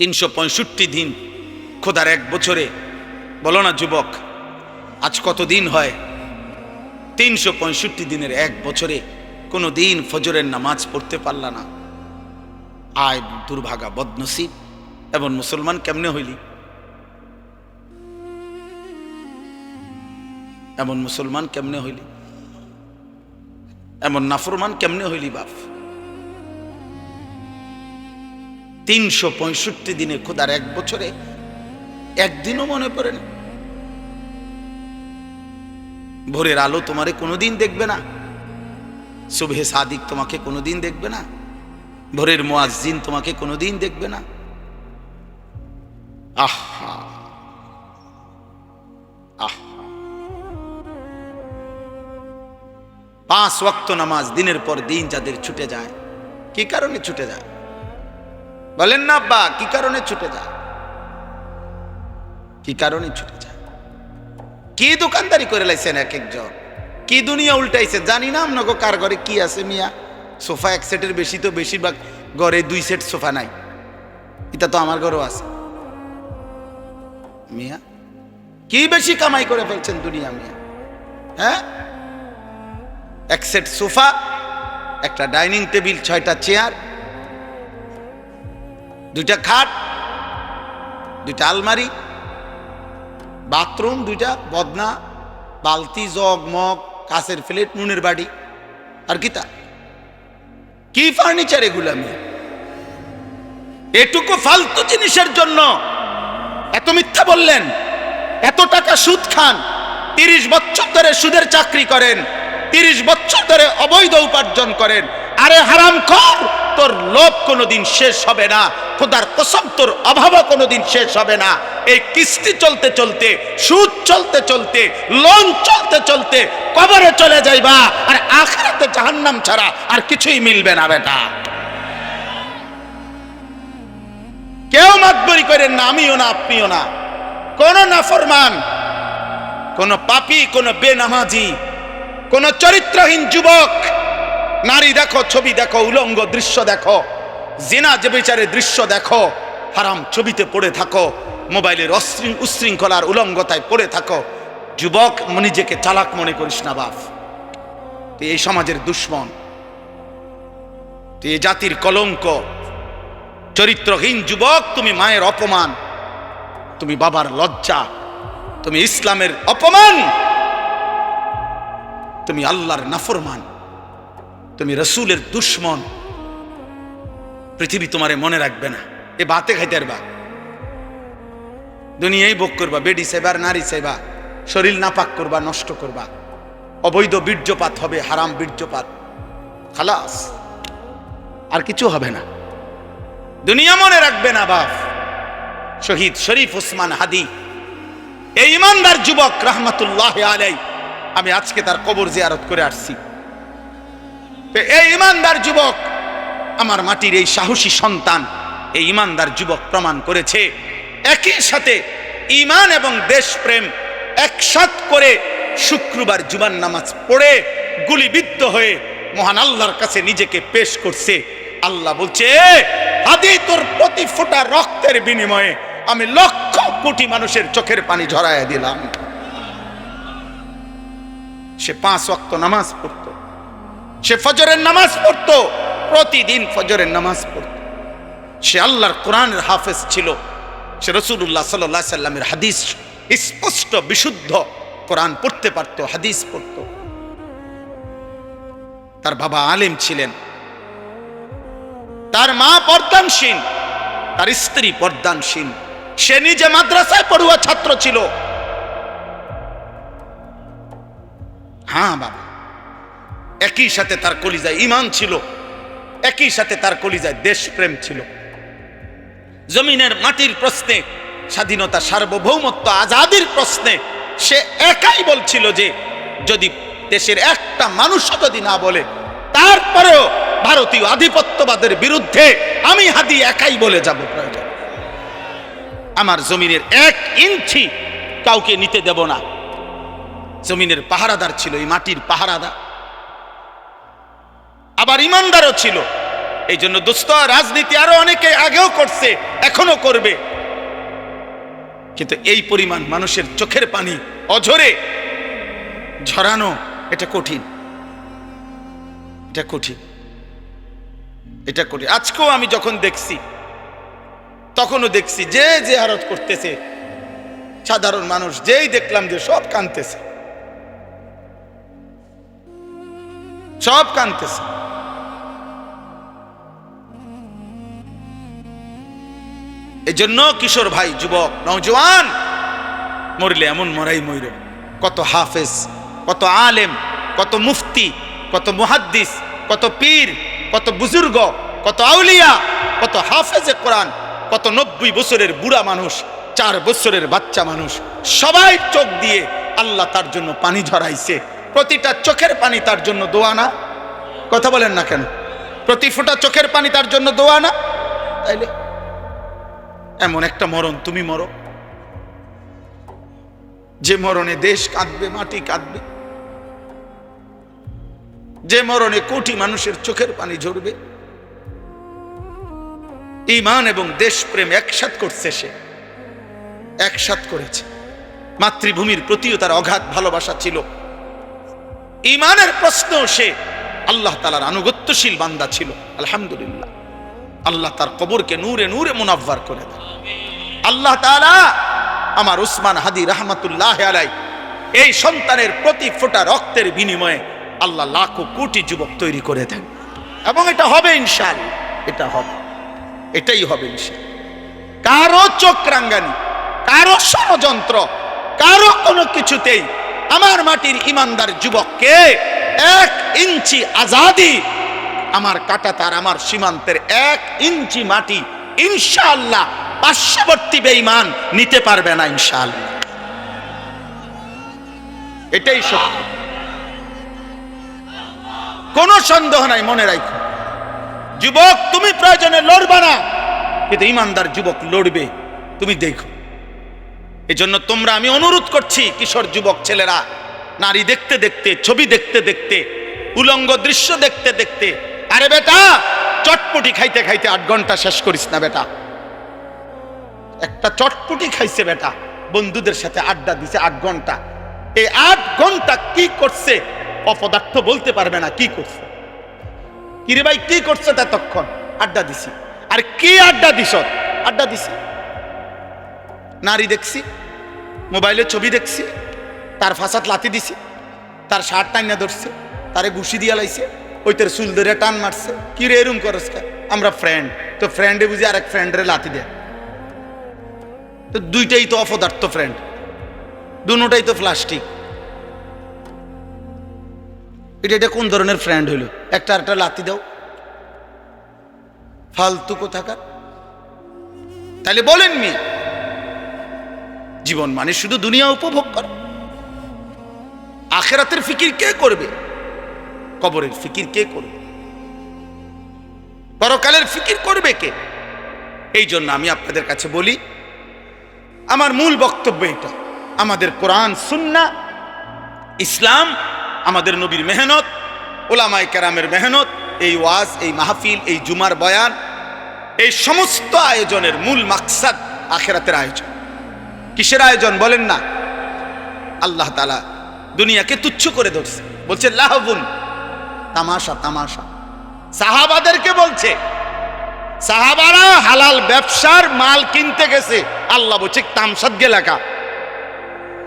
365 দিন খোদার এক বছরে, বলো না যুবক, আজ কত দিন হয়? 365 দিনের এক বছরে কোনো দিন ফজরের নামাজ পড়তে পারলা না। আয় দুর্ভাগা, বদনসিব। এমন মুসলমান কেমনে হইলি? এমন মুসলমান কেমনে হইলি? এমন নাফরমান কেমনে হইলি বাপ? 365 দিনে খোদার এক বছরে একদিনও মনে পড়ে না। ভোরের আলো তোমারে কোনোদিন দেখবে না, সুবহে সাদিক তোমাকে কোনোদিন দেখবে না, ভোরের মুয়াজ্জিন তোমাকে কোনোদিন দেখবে না। আহা আহা, 5 ওয়াক্ত নামাজ দিনের পর দিন যাদের ছুটে যায়, কি কারণে ছুটে যায় বলেন না আব্বা? কি কারণে ছুটে যায়? কি কারণে ছুটে যায়? কি দোকানদারি করে লাইছেন এক একজন, কি দুনিয়া উল্টাইছে জানি না। আপনাকে কার ঘরে কি আছে মিয়া? সোফা এক সেটের বেশি তো বেশিরভাগ ঘরে 2 সেট সোফা নাই। এটা তো আমার ঘরেও আছে মিয়া। কি বেশি কামাই করে ফেলছেন দুনিয়া মিয়া? হ্যাঁ, এক সেট সোফা, একটা ডাইনিং টেবিল, 6টা চেয়ার, 2টা খাট, 2টা আলমারি, বাথরুম 2টা, বদনা, বালতি, জগ মগ, কাঁচের প্লেট, নুনের বাড়ি, আর কি ফার্নিচার এগুলা মিয়া? এটুকু ফালতু জিনিসের জন্য এত মিথ্যা বললেন, এত টাকা সুদ খান, 30 বছর ধরে সুদের চাকরি করেন, 30 বছর ধরে অবৈধ উপার্জন করেন। আরে হারামখোর, তোর লোভ কোনোদিন শেষ হবে না, খোদার কসম তোর অভাবও কোনোদিন শেষ হবে না। এই কিস্তি চলতে চলতে, সুদ চলতে চলতে, লোন চলতে চলতে কবরে চলে যাইবা, আর আখিরাতে জাহান্নাম ছাড়া আর কিছুই মিলবে না বেটা। কেউ মাতবরি করেন না, আমিও না, আপনিও না। কোন নাফরমান, কোন পাপী, কোন বেনামাজি, কোন চরিত্রহীন যুবক, নারী দেখো, ছবি দেখো, উলঙ্গ দৃশ্য দেখো, জিনা যে বিচারে দৃশ্য দেখো, হারাম ছবিতে পড়ে থাকো, মোবাইলের উশৃঙ্খলার উলঙ্গতায় পড়ে থাকো, যুবক নিজেকে চালাক মনে করিস না বাপ। তুই এই সমাজের দুশ্মন, তুই এই জাতির কলঙ্ক। চরিত্রহীন যুবক, তুমি মায়ের অপমান, তুমি বাবার লজ্জা, তুমি ইসলামের অপমান, তুমি আল্লাহর নাফরমান, তুমি রসুলের দুশ্মন। পৃথিবী তোমারে মনে রাখবে না। এ বাতে খাইতে পারবা, দুনিয়ায় ভোগ করবা, বেডি চাইবা, নারী চাইবা, শরীর নাপাক করবা, নষ্ট করবা, অবৈধ বীর্যপাত হবে, হারাম বীর্যপাত, খালাস, আর কিছু হবে না। দুনিয়া মনে রাখবে না বাপ। শহীদ শরীফ ওসমান হাদি, এই ইমানদার যুবক রহমতুল্লাহ আলাই, আমি আজকে তার কবর জিয়ারত করে আসছি। এই ইমানদার যুবক, আমার মাটির এই সাহসী সন্তান, এই ইমানদার যুবক প্রমাণ করেছে একই সাথে ঈমান এবং দেশপ্রেম একসাথ করে শুক্রবার জুমার নামাজ পড়ে গুলিবিদ্ধ হয়ে মহান আল্লাহর কাছে নিজেকে পেশ করছে। আল্লাহ বলছে, হাদি তোর প্রতি ফোঁটা রক্তের বিনিময়ে আমি লক্ষ কোটি মানুষের চোখের পানি ঝরাইয়া দিলাম। সে 5 ওয়াক্ত নামাজ পড়তো, সে ফজরের নামাজ পড়তো, প্রতিদিন ফজরের নামাজ পড়তো, সে আল্লাহর কোরআনের হাফেজ ছিল, সে রাসূলুল্লাহ সাল্লাল্লাহু আলাইহি সাল্লামের হাদিস স্পষ্ট বিশুদ্ধ কোরআন পড়তে পারতো, হাদিস পড়তো। তার বাবা আলেম ছিলেন, তার মা পর্দানশীল, তার স্ত্রী পর্দানশীল, সে নিজে মাদ্রাসায় পড়ুয়া ছাত্র ছিল। হ্যাঁ বাবা, একই সাথে তার কলিজায় ঈমান ছিল, একই সাথে তার কলিজায় দেশপ্রেম ছিল। জমিনের মাটির প্রশ্নে, স্বাধীনতা, সার্বভৌমত্ব, আজাদির প্রশ্নে সে একাই বলছিল যে যদি দেশের একটা মানুষও যদি না বলে, তারপরেও ভারতীয় আধিপত্যবাদের বিরুদ্ধে আমি হাদি একাই বলে যাব, প্রয়োজন আমার জমিনের 1 ইঞ্চি কাউকে নিতে দেব না। জমিনের পাহারাদার ছিল, এই মাটির পাহারাদার, আবার ইমানদারও ছিল। এই জন্য দোস্ত, রাজনীতি আরো অনেকে আগেও করছে, এখনো করবে, কিন্তু এই পরিমাণ মানুষের চোখের পানি অঝরে ঝরানো এটা কঠিন, এটা কঠিন, এটা কঠিন। আজকেও আমি যখন দেখছি, তখনও দেখছি যে জিয়ারত করতেছে সাধারণ মানুষ, যেই দেখলাম যে সব কাঁদতেছে, সব কাঁদতেছে। এই জন্য কিশোর ভাই, যুবক, নওজোয়ান, মরলে এমন মরাই মইর। কত হাফেজ, কত আলেম, কত মুফতি, কত মুহাদ্দিস, কত পীর, কত বুজুর্গ, কত আউলিয়া, কত হাফেজে কোরআন, কত 90 বছরের বুড়া মানুষ, 4 বছরের বাচ্চা মানুষ, সবাই চোখ দিয়ে আল্লাহ তার জন্য পানি ঝরাইছে। প্রতিটা চোখের পানি তার জন্য দোয়া না? কথা বলেন না কেন? প্রতি ফোঁটা চোখের পানি তার জন্য দোয়া না? তাইলে এমন একটা মরণ তুমি মরো, যে মরণে দেশ কাঁদবে, মাটি কাঁদবে, যে মরণে কোটি মানুষের চোখের পানি ঝরবে। ঈমান এবং দেশপ্রেম একসাথ করছে, সে একসাথ করেছে। মাতৃভূমির প্রতিও তার অগাধ ভালোবাসা ছিল। ঈমানের প্রশ্ন, সে আল্লাহ তাআলার আনুগত্যশীল বান্দা ছিল। আলহামদুলিল্লাহ, আল্লাহ তার কবরকে নূরে নূরে মুনাব্বার করে দেন। আল্লাহ তাআলা আমার উসমান হাদি রাহমাতুল্লাহ আলাই এই সন্তানের প্রতি ফোঁটা রক্তের বিনিময়ে আল্লাহ লাখো কোটি যুবক তৈরি করে দেন, এবং এটা হবে ইনশাআল্লাহ, এটা হবে, এটাই হবে ইনশাআল্লাহ। কারো চোখ রাঙ্গানি, কারো ষড়যন্ত্র, কারো কোনো কিছুতেই আমার মাটির ইমানদার যুবককে 1 ইঞ্চি আজাদি, আমার কাঁটাতার, আমার সীমান্তের 1 ইঞ্চি মাটি ইনশাআল্লাহ পার্শ্ববর্তী বেঈমান নিতে পারবে না ইনশাআল্লাহ। এটাই সত্য, কোনো সন্দেহ নাই। মনে রাখো যুবক, তুমি প্রয়োজনে লড়বা না, কিন্তু ইমানদার যুবক লড়বে, তুমি দেখো। এজন্য তোমরা, আমি অনুরোধ করছি, কিশোর যুবক ছেলেরা, নারী দেখতে দেখতে, ছবি দেখতে দেখতে, উলঙ্গ দৃশ্য দেখতে দেখতে, আরে বেটা, চটপটি খাইতে খাইতে 8 ঘন্টা শেষ করিস না বেটা। একটা চটপটি খাইছে বেটা, বন্ধুদের সাথে আড্ডা দিছে 8 ঘন্টা। এই 8 ঘন্টা কি করছে অপদার্থ বলতে পারবে না কি করছে। কিরে ভাই, কি করছে ততক্ষণ? আড্ডা দিছি। আর কি আড্ডা দিছ? আড্ডা দিছি, নারী দেখছি, মোবাইলে ছবি দেখছি, তার ফাঁসাত লাথি দিছি, তার শার্ট টাইনা ধরছে, তারে ঘুষি দিয়া লাইছে, ওই তোর চুল ধরে টান মারছে। কি রে এরম করস? আমরা ফ্রেন্ড, তো ফ্রেন্ডে বুঝি আরেক ফ্রেন্ডরে লাথি দেয়। তো দুইটাই তো অপদার্থ ফ্রেন্ড, দুটাই তো প্লাস্টিক। এটা কোন ধরনের ফ্রেন্ড হইল? একটা লাথি দাও, ফালতু কোথাকার। তাহলে বলেন মিয়া, জীবন মানে শুধু দুনিয়া উপভোগ কর? আখিরাতের ফিকির কে করবে? কবরের ফিকির কে করবে? পরকালের ফিকির করবে কে? এই জন্য আমি আপনাদের কাছে বলি, আমার মূল বক্তব্য এটা, আমাদের কোরআন, সুন্নাহ, ইসলাম, আমাদের নবীর মেহনত, ওলামায়ে কেরামের মেহনত, এই ওয়াজ, এই মাহফিল, এই জুমার বয়ান, এই সমস্ত আয়োজনের মূল মাকসাদ আখিরাতের আয়োজন। কিসের আয়োজন বলেন না? আল্লাহ তাআলা দুনিয়াকে তুচ্ছ করে ধরছে, বলছে লাহবুন, তামাশা, তামাশা। সাহাবাদেরকে বলছে, সাহাবারা হালাল ব্যবসার মাল কিনতে গেছে, আল্লাহ বলছে তামসাদ গেলাকা।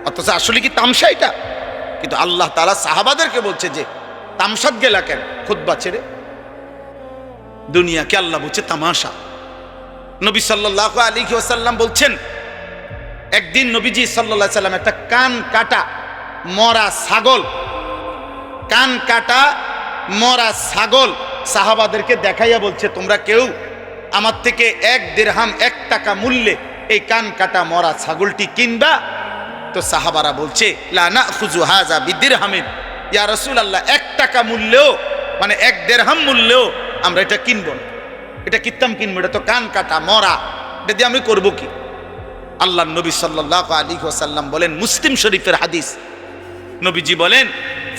অথচ আসলে কি তামসা এটা? কিন্তু আল্লাহ তাআলা সাহাবাদেরকে বলছে যে তামসাদ গেলা কেন? খুতবা ছেড়ে দুনিয়াকে আল্লাহ বলছে তামাশা। নবী সাল্লাল্লাহু আলাইহি ওয়াসাল্লাম বলছেন, একদিন নবীজি সাল্লাল্লাহু আলাইহি ওয়াসাল্লাম একটা কান কাটা মরা ছাগল, কান কাটা মরা ছাগল সাহাবাদেরকে দেখাইয়া বলছে, তোমরা কেউ আমার থেকে 1 দিরহাম, 1 টাকা মূল্যে এই কান কাটা মরা ছাগলটি কিনবা? তো সাহাবারা বলছে, লা নাখুযু হাযা বিদিরহামিন, ইয়া রাসূলুল্লাহ, 1 টাকা মূল্যেও, মানে 1 দিরহাম মূল্যেও আমরা এটা কিনবো না। এটা কিত্তাম কিনবো? এটা তো কান কাটা মরা, এটা দিয়ে আমি করবো কি? আল্লাহ নবী সাল্লাল্লাহু আলাইহি ওয়াসাল্লাম বলেন, মুসলিম শরীফের হাদিস, নবীজি বলেন,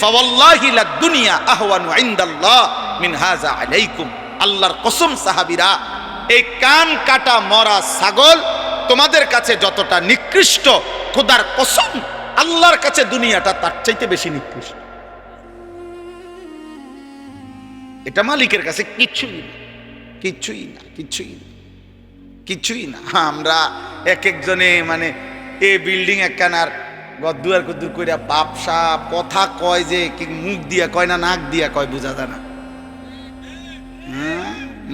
ফাওয়াল্লাহি লাদ দুনিয়া আহওয়ানু ইনদাল্লাহ মিন হাযা আলাইকুম। আল্লাহর কসম সাহাবীরা, এই কান কাটা মরা ছাগল তোমাদের কাছে যতটা নিকৃষ্ট, খোদার কসম আল্লাহর কাছে দুনিয়াটা তার চাইতে বেশি নিকৃষ্ট। এটা মালিকের কাছে কিছুই না, কিছুই না, কিছুই না, কিছুই না। আমরা এক একজনে মানে এ বিল্ডিং একখানার গদ্দুয়ার কদ্দুর কইরা বাপসা কথা কয় যে কি মুখ দিয়া কয় না নাক দিয়া কয় বোঝা যায় না।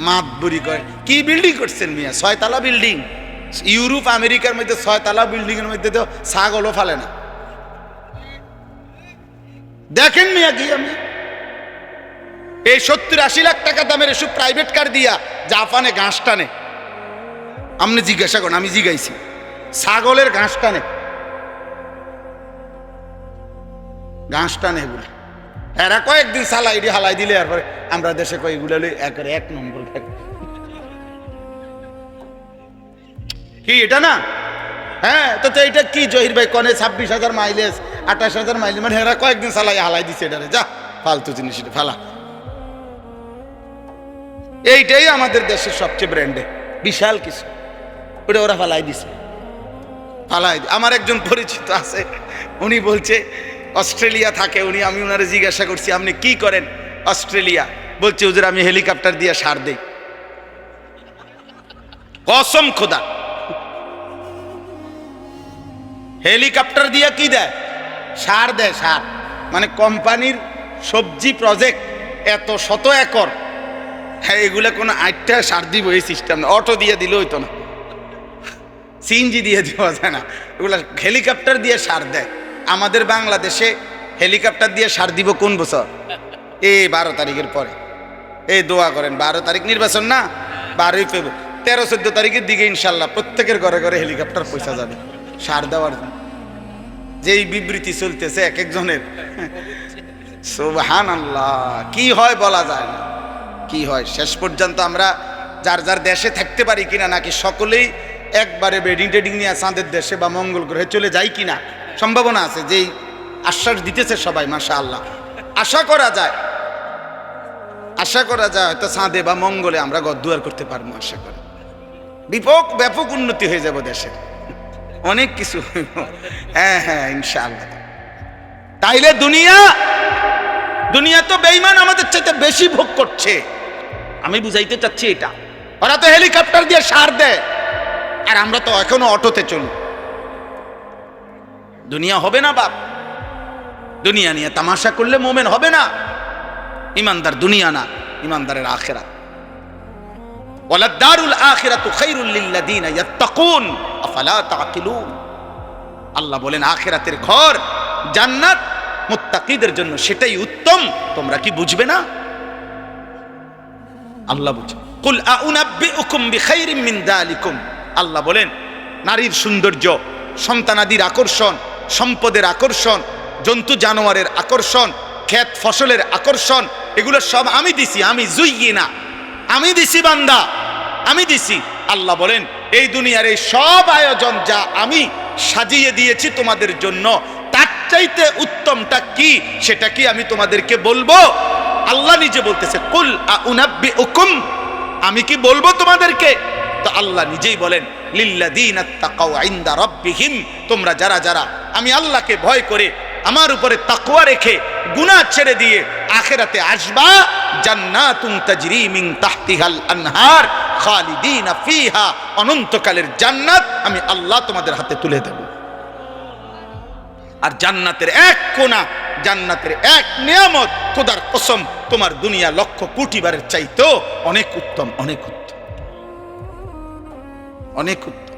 মাতবুরি কয় কি বিল্ডিং করছেন মিয়া, 6 তলা বিল্ডিং। ইউরোপ আমেরিকার মধ্যে 6 তলা বিল্ডিং এর মধ্যে তো ছাগলও ফালে না। দেখেন মিয়া কি আমি এই 70-80 লাখ টাকা দামের এসব প্রাইভেট কার দিয়া জাপানে ঘাস টানে। আপনি জিজ্ঞাসা করেন, আমি জিজ্ঞাইছি ছাগলের ঘাস টানে, ঘাস টানে বলে এরা কয়েকদিন সালাই দিয়ে হালাই দিলে এরপরে আমরা দেশে কয়েকগুলো এক নম্বর কি এটা না। হ্যাঁ তো এটা কি জহির ভাই কনে 26,000 মাইলেজ 28,000 মাইলেজ, মানে এরা কয়েকদিন সালাই হালাই দিচ্ছে এটারে, যা ফালতু জিনিস এটা ফালা। এইটাই আমাদের দেশের সবচেয়ে ব্র্যান্ডে বিশাল কিছু, ওটা ওরা ফালাই দিছে, ফালাই। আমার একজন পরিচিত আছে, উনি বলছে অস্ট্রেলিয়া থাকে উনি, আমি ওনারে জিজ্ঞাসা করছি আপনি কি করেন অস্ট্রেলিয়া, বলছে হুজুর আমি হেলিকপ্টার দিয়ে সার দেই। কসম খোদা, হেলিকপ্টার দিয়ে কি দেয়? সার দেয়, সার। মানে কোম্পানির সবজি প্রজেক্ট এত শত একর, হ্যাঁ এগুলা কোনো 8টা সার দিব এই সিস্টেম না, অটো দিয়ে দিলে হইতো না, সিএনজি দিয়ে দেওয়া যায় না, এগুলা হেলিকপ্টার দিয়ে সার দেয়। আমাদের বাংলাদেশে হেলিকপ্টার দিয়ে সার দিব কোন বছর? এই 12 তারিখের পরে। এই দোয়া করেন 12 তারিখ নির্বাচন না, 12ই ফেব্রুয়ারি, 13-14 তারিখের দিকে ইনশাল্লাহ প্রত্যেকের ঘরে ঘরে হেলিকপ্টার পয়সা যাবে সার দেওয়ার জন্য। যেই বিবৃতি চলতেছে এক একজনের, সুবহানাল্লাহ, কি হয় বলা যায় না, কি হয়। শেষ পর্যন্ত আমরা যার যার দেশে থাকতে পারি কিনা, নাকি সকলেই একবারে বেডিং টেডিং নিয়ে চাঁদের দেশে বা মঙ্গল গ্রহে চলে যায় কিনা, সম্ভাবনা আছে। যেই আশ্বাস দিতেছে সবাই মাশাআল্লাহ, আশা করা যায়, আশা করা যায় হয়তো চাঁদে বা মঙ্গলে আমরা ঘরদুয়ার করতে পারবো। আশা করি ব্যাপক উন্নতি হয়ে যাব দেশের, অনেক কিছু। হ্যাঁ হ্যাঁ ইনশাআল্লাহ। তাইলে দুনিয়া তো বেঈমান আমাদের চাইতে বেশি ভোগ করছে। আমি বুঝাইতে চাচ্ছি এটা, ওরা তো হেলিকপ্টার দিয়ে সার দেয় আর আমরা তো এখনো অটোতে চলি। দুনিয়া হবে না বাপ, দুনিয়া নিয়ে তামাশা করলে মোমেন হবে না। ইমানদার দুনিয়া না, ইমানদারের আখিরাত। ওয়ালাদ দারুল আখিরাতু খায়রুল লিল্লাযিনা ইয়াত্তাকুন আফালা তাকিলুন। আল্লাহ বলেন আখিরাতের ঘর জান্নাত মুত্তাকিদের জন্য, সেটাই উত্তম, তোমরা কি বুঝবে না? আল্লাহ বুঝে। কুল আউনাব্বিউকুম বিখাইরিম মিন যালিকুম, আল্লাহ বলেন নারীর সৌন্দর্য, সন্তানাদির আকর্ষণ, সম্পদের আকর্ষণ, জন্তু জানোয়ারের আকর্ষণ, ক্ষেত ফসলের আকর্ষণ, এগুলো সব আমি দিছি। আমি জুইয়িনা, আমি দিছি বান্দা, আমি দিছি। আল্লাহ বলেন এই দুনিয়ার এই সব আয়োজন যা আমি সাজিয়ে দিয়েছি তোমাদের জন্য, তার চাইতে উত্তমটা কি সেটা কি আমি তোমাদেরকে বলবো? আল্লাহ নিজে বলতেছে কুল আউনাব্বিউকুম, আমি কি বলবো তোমাদেরকে? তো আল্লাহ নিজেই বলেন লিল্লাযিনা তাকাউ ইনদা রাব্বিহিম, তোমরা যারা যারা আমি আল্লাহকে ভয় করে আমার উপরে তাকওয়া রেখে গুনাহ ছেড়ে দিয়ে আখিরাতে আসবা, জান্নাতুন তাজরি মিন তাহতিহাল আনহার খালিদিনা ফিহা, অনন্তকালের জান্নাত আমি আল্লাহ তোমাদের হাতে তুলে দেব। আর জান্নাতের এক কোণা, জান্নাতের এক নিয়ামত, খোদার কসম তোমার দুনিয়া লক্ষ কোটি বারের চাইতেও অনেক উত্তম, অনেক উত্তম, অনেক উত্তম।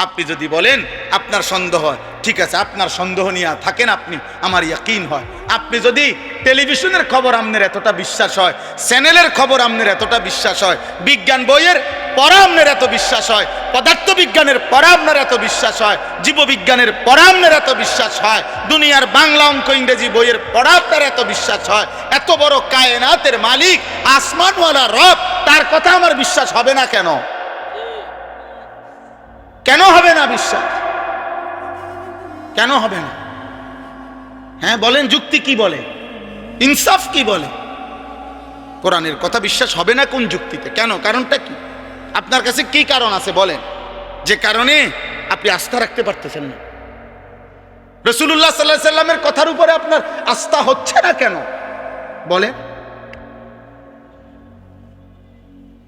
আপনি যদি বলেন আপনার সন্দেহ হয়, ঠিক আছে, আপনার সন্দেহ নিয়ে থাকেন আপনি, আমার ইয়াকিন হয়। আপনি যদি টেলিভিশনের খবর আপনার এতটা বিশ্বাস হয়, চ্যানেলের খবর আপনার এতটা বিশ্বাস হয়, বিজ্ঞান বইয়ের পড়া আপনার এত বিশ্বাস হয়, পদার্থ বিজ্ঞানের পড়া আপনার এত বিশ্বাস হয়, জীববিজ্ঞানের পড়া আপনার এত বিশ্বাস হয়, দুনিয়ার বাংলা অঙ্ক ইংরেজি বইয়ের পড়া আপনার এত বিশ্বাস হয়, এত বড় কায়নাতের মালিক আসমানওয়ালা রব, তার কথা আমার বিশ্বাস হবে না কেন? কেন হবে না বিশ্বাস? কেন হবে না? হ্যাঁ বলেন, যুক্তি কি বলে, ইনসাফ কি বলে? কোরআনের কথা বিশ্বাস হবে না কোন যুক্তিতে? কেন? কারণটা কি? আপনার কাছে কি কারণ আছে বলেন, যে কারণে আপনি আস্থা রাখতে পারতেছেন না? রাসূলুল্লাহ সাল্লাল্লাহু আলাইহি সাল্লামের কথার উপরে আপনার আস্থা হচ্ছে না কেন বলেন?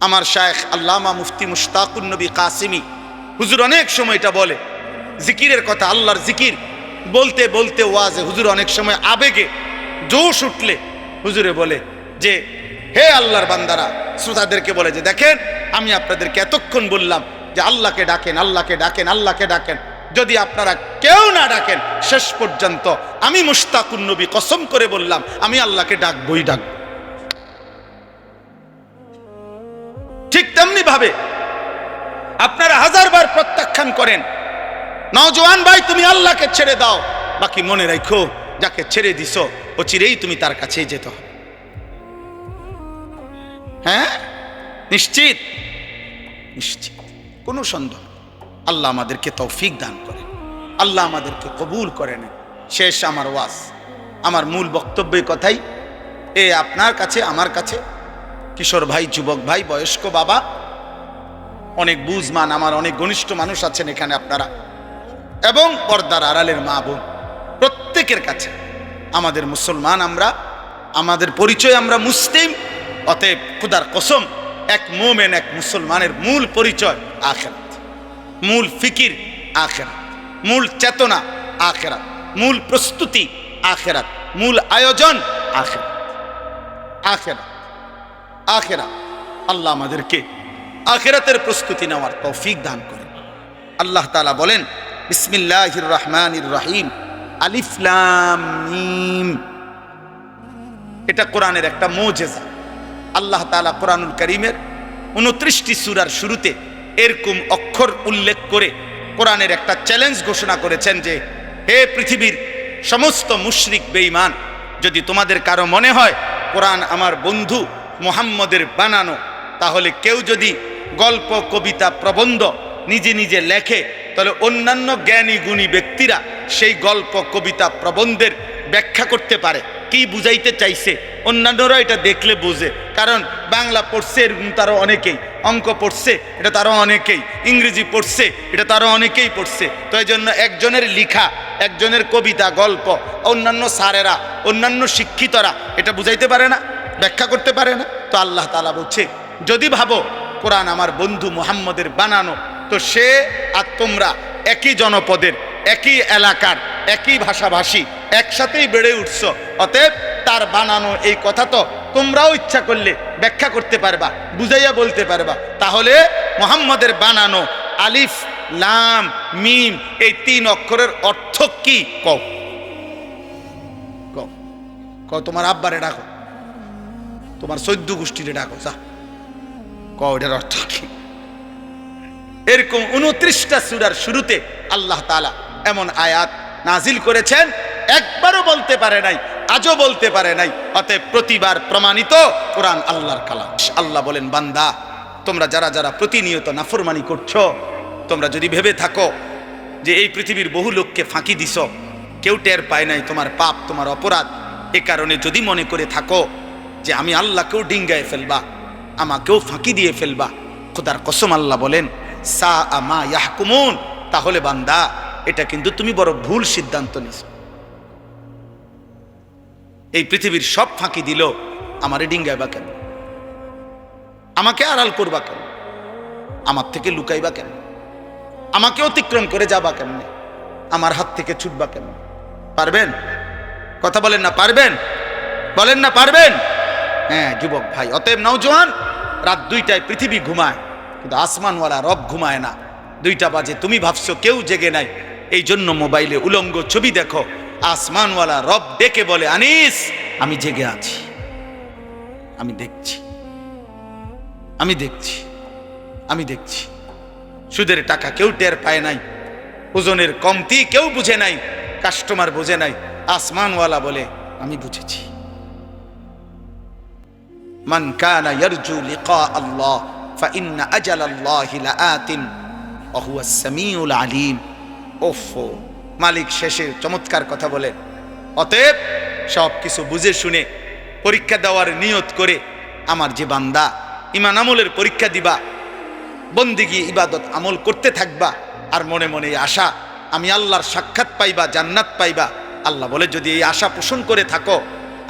আমার শায়েখ আল্লামা মুফতি মুশতাকুন নবী কাসিমি হুজুর অনেক সময় এটা বলে, জিকিরের কথা, আল্লাহর জিকির বলতে বলতে ওয়াজে হুজুর অনেক সময় আবেগে জোশ উঠলে হুজুরে বলে যে, হে আল্লাহর বান্দারা, শ্রোতাদেরকে বলে যে, দেখেন আমি আপনাদেরকে এতক্ষণ বললাম যে আল্লাহকে ডাকেন, আল্লাহকে ডাকেন, আল্লাহকে ডাকেন। যদি আপনারা কেউ না ডাকেন, শেষ পর্যন্ত আমি মুশতাকুন নবী কসম করে বললাম আমি আল্লাহকে ডাকবই ডাকব। ঠিক তেমনি ভাবে আপনারা হাজারবার প্রত্যাখ্যান করেন, নওজোয়ান ভাই তুমি আল্লাহকে ছেড়ে দাও, বাকি মনে রাখো যাকে ছেড়ে দিছো ও চিরেই তুমি তার কাছেই যেতে হবে। হ্যাঁ, নিশ্চিত নিশ্চিত, কোনো সন্দেহ। আল্লাহ আমাদেরকে তৌফিক দান করেন, আল্লাহ আমাদেরকে কবুল করেন। শেষ আমার ওয়াজ, আমার মূল বক্তব্যের কথাই এ আপনার কাছে, আমার কাছে, কিশোর ভাই, যুবক ভাই, বয়স্ক বাবা, অনেক বুঝমান আমার অনেক ঘনিষ্ঠ মানুষ আছেন এখানে আপনারা, এবং পর্দার আড়ালের মা বোন, প্রত্যেকের কাছে আমাদের মুসলমান, আমরা আমাদের পরিচয় আমরা মুসলিম। অতএব খুদার কসম, এক মোমেন, এক মুসলমানের মূল পরিচয় আখিরাত, মূল ফিকির আখিরাত, মূল চেতনা আখিরাত, মূল প্রস্তুতি আখিরাত, মূল আয়োজন আখিরাত, আখিরাত, আখিরাত। আল্লাহ আমাদেরকে আখিরাতের প্রস্তুতি নেওয়ার তৌফিক দান করেন। আল্লাহ তাআলা বলেন, বিসমিল্লাহির রহমানির রহিম, আলিফ লাম মিম। এটা কোরআনের একটা মুজিজা। আল্লাহ তাআলা কোরআনুল কারীমের 29টি সূরার শুরুতে এরকম অক্ষর উল্লেখ করে কোরআনের একটা চ্যালেঞ্জ ঘোষণা করেছেন যে, হে পৃথিবীর সমস্ত মুশরিক বেঈমান, যদি তোমাদের কারো মনে হয় কোরআন আমার বন্ধু মুহাম্মদের বানানো, তাহলে কেউ যদি গল্প, কবিতা, প্রবন্ধ নিজে নিজে লেখে, তাহলে অন্যান্য জ্ঞানী গুণী ব্যক্তিরা সেই গল্প, কবিতা, প্রবন্ধের ব্যাখ্যা করতে পারে। কি বুঝাইতে চাইছে অন্যান্যরা এটা দেখলে বোঝে, কারণ বাংলা পড়ছে এরকম তারও অনেকেই, অঙ্ক পড়ছে এটা তারও অনেকেই, ইংরেজি পড়ছে এটা তারও অনেকেই পড়ছে। তো এই জন্য একজনের লিখা, একজনের কবিতা, গল্প, অন্যান্য স্যারেরা, অন্যান্য শিক্ষিতরা এটা বুঝাইতে পারে না, ব্যাখ্যা করতে পারে না। তো আল্লাহ তাআলা বলছে, যদি ভাবো কোরআন আমার বন্ধু মুহাম্মদের বানানো, তো সে আর তোমরা একই জনপদের, একই এলাকার, একই ভাষাভাষী, একসাথেই বেড়ে উঠছো, অতএব তার বানানো এই কথা তো তোমরাও ইচ্ছা করলে ব্যাখ্যা করতে পারবা, বুঝাইয়া বলতে পারবা। তাহলে মুহাম্মদের বানানো আলিফ লাম মিম এই 3 অক্ষরের অর্থ কি? কও কও কও, তোমার আব্বারে ডাকো, তোমার 14 গোষ্ঠীরে ডাকো, যা কও এটার অর্থ কি? এরকম 29টা সূরার শুরুতে আল্লাহ তাআলা এমন আয়াত নাজিল করেছেন, একবারও বলতে পারে নাই, আজও বলতে পারে নাই। অতএব প্রতিবার প্রমাণিত কোরআন আল্লাহর কালাম। আল্লাহ বলেন, বান্দা তোমরা যারা যারা প্রতিনিয়ত নাফরমানি করছো, তোমরা যদি ভেবে থাকো যে এই পৃথিবীর বহু লোককে ফাঁকি দিছ, কেউ টের পায় নাই তোমার পাপ, তোমার অপরাধ, এ কারণে যদি মনে করে থাকো যে আমি আল্লাহকেও ডিঙ্গায় ফেলবা, আমাকেও ফাঁকি দিয়ে ফেলবা, খোদার কসম আল্লাহ বলেন, সা আমা ইয়াহকুমুন, তাহলে বান্দা এটা কিন্তু তুমি বড় ভুল সিদ্ধান্ত নিছো। এই পৃথিবীর সব ফাঁকি দিল, আমারে ডিঙ্গাইবা কেন? আমাকে আড়াল করবা কেন? আমার থেকে লুকাইবা কেন? আমাকে অতিক্রম করে যাবা কেমনে? আমার হাত থেকে ছুটবা কেন? পারবেন? কথা বলেন না পারবেন? বলেন না পারবেন? হ্যাঁ যুবক ভাই, অতএব নওজোয়ান, রাত 2টায় পৃথিবী ঘুমায়, কিন্তু আসমানওয়ালা রব ঘুমায় না। 2টা বাজে তুমি ভাবছো কেউ জেগে নাই, এই জন্য মোবাইলে উলঙ্গ ছবি দেখো। আসমানওয়ালা রব ডেকে বলে, আনিস আমি জেগে আছি, আমি দেখছি, আমি দেখছি, আমি দেখছি। সুদের টাকা কেউ টের পায় নাই, ওজনের কমতি কেউ বুঝে নাই, কাস্টমার বুঝে নাই, আসমানওয়ালা বলে আমি বুঝেছি। মান কানা ইয়ারজু লিকা আল্লাহ ফাইন্না আজালাল্লাহি লাআতিন ওয়া হুয়াস সামিউল আলিম। ওফো, মালিক শেষে চমৎকার কথা বলেন, অতএব সব কিছু বুঝে শুনে পরীক্ষা দেওয়ার নিয়ত করে আমার যে বান্দা ঈমান আমলের পরীক্ষা দিবা, বন্দিগি ইবাদত আমল করতে থাকবা, আর মনে মনে এই আশা আমি আল্লাহর সাক্ষাৎ পাইবা, জান্নাত পাইবা। আল্লাহ বলে যদি এই আশা পোষণ করে থাকো,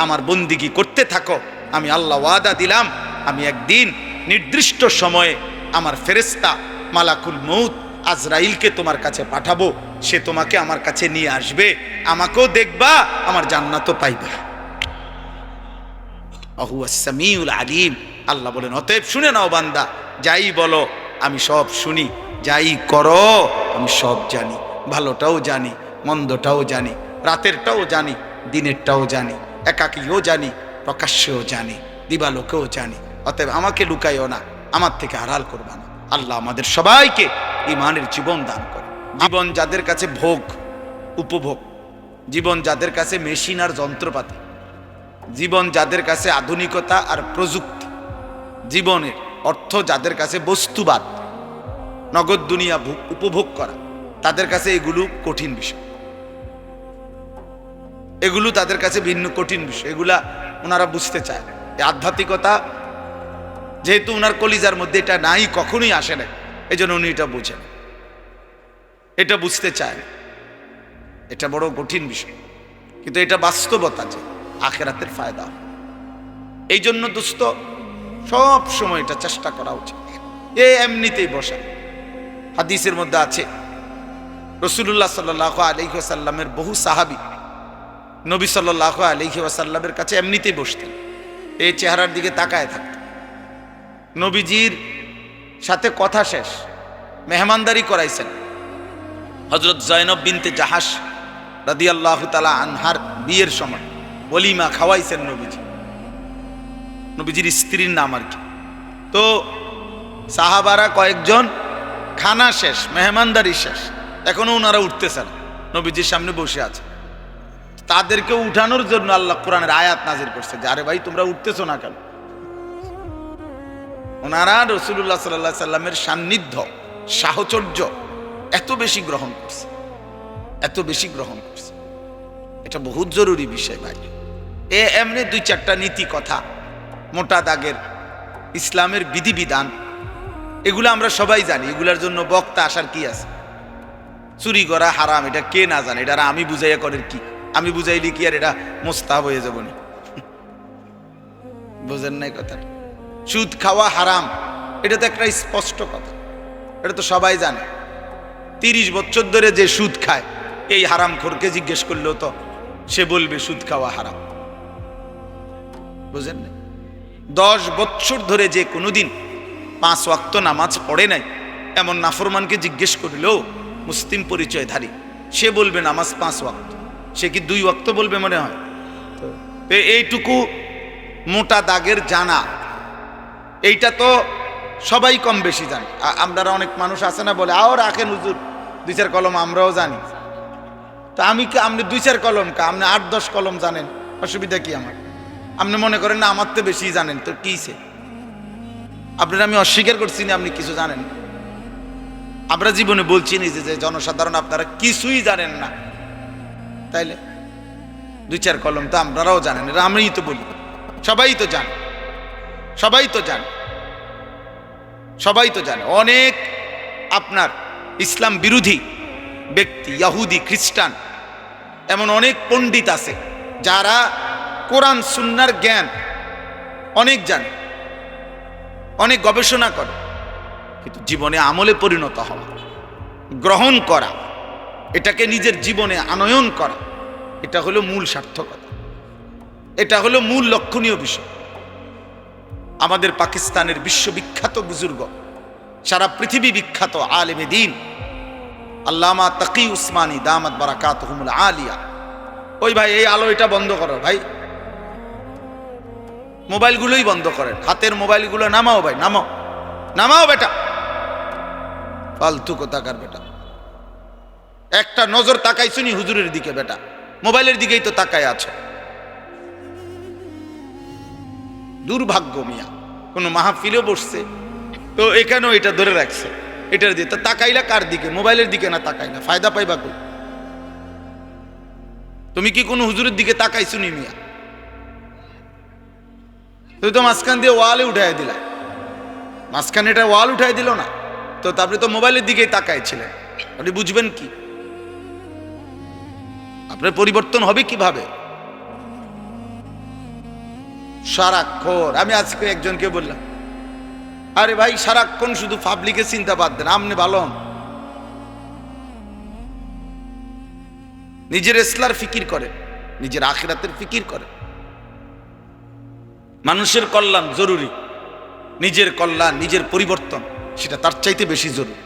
আমার বন্দিগি করতে থাকো, আমি আল্লাহ ওয়াদা দিলাম আমি একদিন নির্দিষ্ট সময়ে আমার ফেরেশতা মালাকুল মউত আজরাইলকে তোমার কাছে পাঠাবো, সে তোমাকে আমার কাছে নিয়ে আসবে, আমাকেও দেখবা, আমার জান্নাতও পাইবা। হুয়াস সামিউল আলিম। আল্লাহ বলেন অতএব শুনে নাও বান্দা, যাই বলো আমি সব শুনি, যাই করো আমি সব জানি, ভালোটাও জানি, মন্দটাও জানি, রাতেরটাও জানি, দিনেরটাও জানি, একাকীও জানি, প্রকাশ্যেও জানি, দিবালোকেও জানি। অতএব আমাকে লুকাইও না, আমার থেকে আড়াল করবা না। আল্লাহ আমাদের সবাইকে ঈমানের জীবন দান করে। জীবন যাদের কাছে ভোগ, উপভোগ, জীবন যাদের কাছে মেশিন আর যন্ত্রপাতি, জীবন যাদের কাছে আধুনিকতা আর প্রযুক্তি, জীবনের অর্থ যাদের কাছে বস্তুবাদ, নগদ দুনিয়া উপভোগ করা, তাদের কাছে এগুলো কঠিন বিষয়, এগুলো তাদের কাছে ভিন্ন কঠিন বিষয়, এগুলা ওনারা বুঝতে চায়। এই আধ্যাত্মিকতা যেহেতু ওনার কলিজার মধ্যে এটা নাই, কখনোই আসে না, এই জন্য উনি এটা বুঝেন, এটা বুঝতে চায়। এটা বড় কঠিন বিষয়, কিন্তু এটা বাস্তবতা যে আখিরাতের ফায়দা। এই জন্য দোস্ত সব সময় এটা চেষ্টা করা উচিত। এমনিতেই বসা। হাদিসের মধ্যে আছে রাসূলুল্লাহ সাল্লাল্লাহু আলাইহি ওয়াসাল্লামের বহু সাহাবী নবী সাল্লাল্লাহু আলাইহি ওয়াসাল্লামের কাছে এমনিতেই বসতেন, এই চেহারার দিকে তাকায় থাকতেন। নবীজির সাথে কথা শেষ, মেহমানদারি করাইছেন। হযরত জয়নব বিনতে জাহাশ রাদিয়াল্লাহু তাআলা আনহার বিয়ের সময় ওলিমা খাওয়াইছেন নবীজি, নবীজির স্ত্রীর নাম আর কি। তো সাহাবারা কয়েকজন, খানা শেষ, মেহমানদারি শেষ, এখনো ওনারা উঠতেছেন, নবীজির সামনে বসে আছে। তাদেরকে উঠানোর জন্য আল্লাহ কোরআনের আয়াত নাজির করছে যে আরে ভাই তোমরা উঠতেছো না কেন? ওনারা রাসূলুল্লাহ সাল্লাল্লাহু আলাইহি সাল্লামের সান্নিধ্য, সাহচর্য এত বেশি গ্রহণ করছে, এত বেশি গ্রহণ করছে। এটা বহুত জরুরি বিষয় ভাই। এমনি দুই চারটা নীতি কথা, মোটা দাগের ইসলামের বিধিবিধান, এগুলো আমরা সবাই জানি, এগুলার জন্য বক্তা আসার কি আছে? চুরি করা হারাম, এটা কে না জানে? এটা আমি বুঝাইয়া করেন কি? আমি বুঝাইলি কি আর এটা মোস্তাহাব হয়ে যাবো না? বুঝেন নাই কথা? সুদ খাওয়া হারাম, এটা তো একটা স্পষ্ট কথা, এটা তো সবাই জানে। 30 বছর ধরে যে সুদ খায়, এই হারামখোরকে জিজ্ঞেস করলেও তো সে বলবে সুদ খাওয়া হারাম। বুঝেন না? 10 বছর ধরে যে কোনোদিন 5 ওয়াক্ত নামাজ পড়ে নাই, এমন নাফরমানকে জিজ্ঞেস করলেও মুসলিম পরিচয়ধারী, সে বলবে নামাজ 5 ওয়াক্ত। সে কি 2 ওয়াক্ত বলবে মনে হয়? এইটুকু মোটা দাগের জানা, এইটা তো সবাই কম বেশি জানে। আপনারা অনেক মানুষ আছে না বলে আও রাখেন হুজুর 2-4 কলম, আমরাও জানি। তো আমি কি আপনি 2-4 কলম কা, আপনি 8-10 কলম জানেন, অসুবিধা কি আমার? আপনি মনে করেন না আমার তো বেশি জানেন, তো কিছে? আপনারা আমি অস্বীকার করছি না আপনি কিছু জানেন। আমরা জীবনে বলছি না যে জনসাধারণ আপনারা কিছুই জানেন না, তাইলে 2-4 কলম তো আপনারাও জানেন, এটা আমিই তো বলি। সবাই তো জানে, সবাই তো জানে, সবাই তো জানে। অনেক আপনার ইসলাম বিরোধী ব্যক্তি, ইহুদি, খ্রিস্টান, এমন অনেক পণ্ডিত আছে যারা কোরআন সুন্নাহর জ্ঞান অনেক জানে, অনেক গবেষণা করে, কিন্তু জীবনে আমলে পরিণত হওয়া, গ্রহণ করা, এটাকে নিজের জীবনে আনয়ন করা, এটা হলো মূল সার্থকতা, এটা হলো মূল লক্ষণীয় বিষয়। আমাদের পাকিস্তানের বিশ্ববিখ্যাত বুজুর্গ, সারা পৃথিবী বিখ্যাত আলেমে দ্বীন আল্লামা তাকি উসমানী দামাত বারাকাতুহুমুল আলিয়া, ওই ভাই এই আলো এটা বন্ধ করো ভাই, মোবাইলগুলোই বন্ধ করেন, হাতের মোবাইলগুলো নামাও ভাই, নামাও, নামাও বেটা, ফালতু কোথাকার বেটা। একটা নজর তাকাইছুনি হুজুরের দিকে বেটা, মোবাইলের দিকেই তো তাকায় আছো। দুর্ভাগ্য মিয়া, কোনো মাহফিলে বসছে তো এখানেও এটা ধরে রাখছে, এটার দিয়ে তো তাকাইলা কার দিকে? মোবাইলের দিকে না তাকাইলা, ফায়দা পাইবা কই? তুমি কি কোনো হুজুরের দিকে তাকাইছুনি মিয়া? তুই তো মাঝখান দিয়ে ওয়ালে উঠাই দিলা, মাঝখানে এটা ওয়াল উঠাই দিল না তো, তারপরে তো মোবাইলের দিকেই তাকাইছিলেন, আপনি বুঝবেন কি? আপনার পরিবর্তন হবে কিভাবে? সারাক্ষণ আমি আজকে একজনকে বললাম, আরে ভাই সারাক্ষণ শুধু পাবলিকের চিন্তা বাদ দেন, আপনি ভালো হন, নিজের ইসলার ফিকির করে, নিজের আখিরাতের ফিকির করে। মানুষের কল্যাণ জরুরি, নিজের কল্যাণ নিজের পরিবর্তন সেটা তার চাইতে বেশি জরুরি।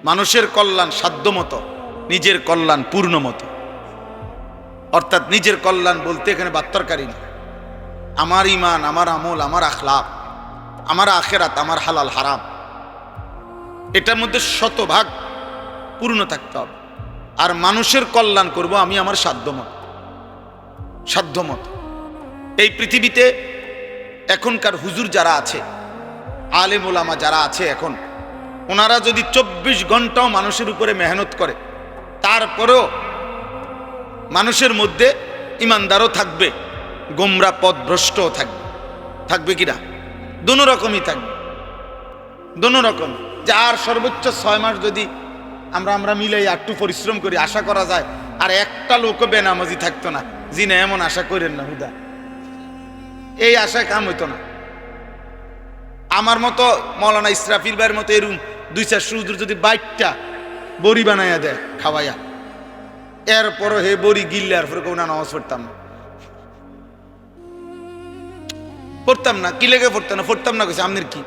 মানুষের কল্যাণ সাধ্যমতো, নিজের কল্যাণ পূর্ণ মতো। অর্থাৎ নিজের কল্যাণ বলতে এখানে বাত্তরকারী না, আমার ইমান, আমার আমল, আমার আখলাক, আমার আখেরাত, আমার হালাল হারাম, এটার মধ্যে শতভাগ পূর্ণ থাকতে হবে। আর মানুষের কল্যাণ করব আমি আমার সাধ্যমতো। এই পৃথিবীতে এখনকার হুজুর যারা আছে, আলেম ওলামা যারা আছে এখন, ওনারা যদি 24 ঘন্টাও মানুষের উপরে মেহনত করে, তারপরেও মানুষের মধ্যে ইমানদারও থাকবে, গোমরা পথভ্রষ্টও থাকবে কিনা? দোনো রকমই থাকবে, দোনো রকম। যে আর সর্বোচ্চ 6 মাস যদি আমরা মিলে একটু পরিশ্রম করি, আশা করা যায় আর একটা লোকও বেনামাজি থাকতো না। জি না, এমন আশা করেন না হুদা, এই আশায় কাম হইতো না। আমার মতো মৌলানা ইসরাফিল ভাইয়ের মতো এরকম 2-4 হুজুর যদি 22টা বড়ি বানাইয়া দেয় খাওয়াইয়া, এরপরও হে বড়ি গিললে আর পরে কোনো নামাজ পড়তাম না। কি লেগে পড়তাম না কইছে আপনার কি?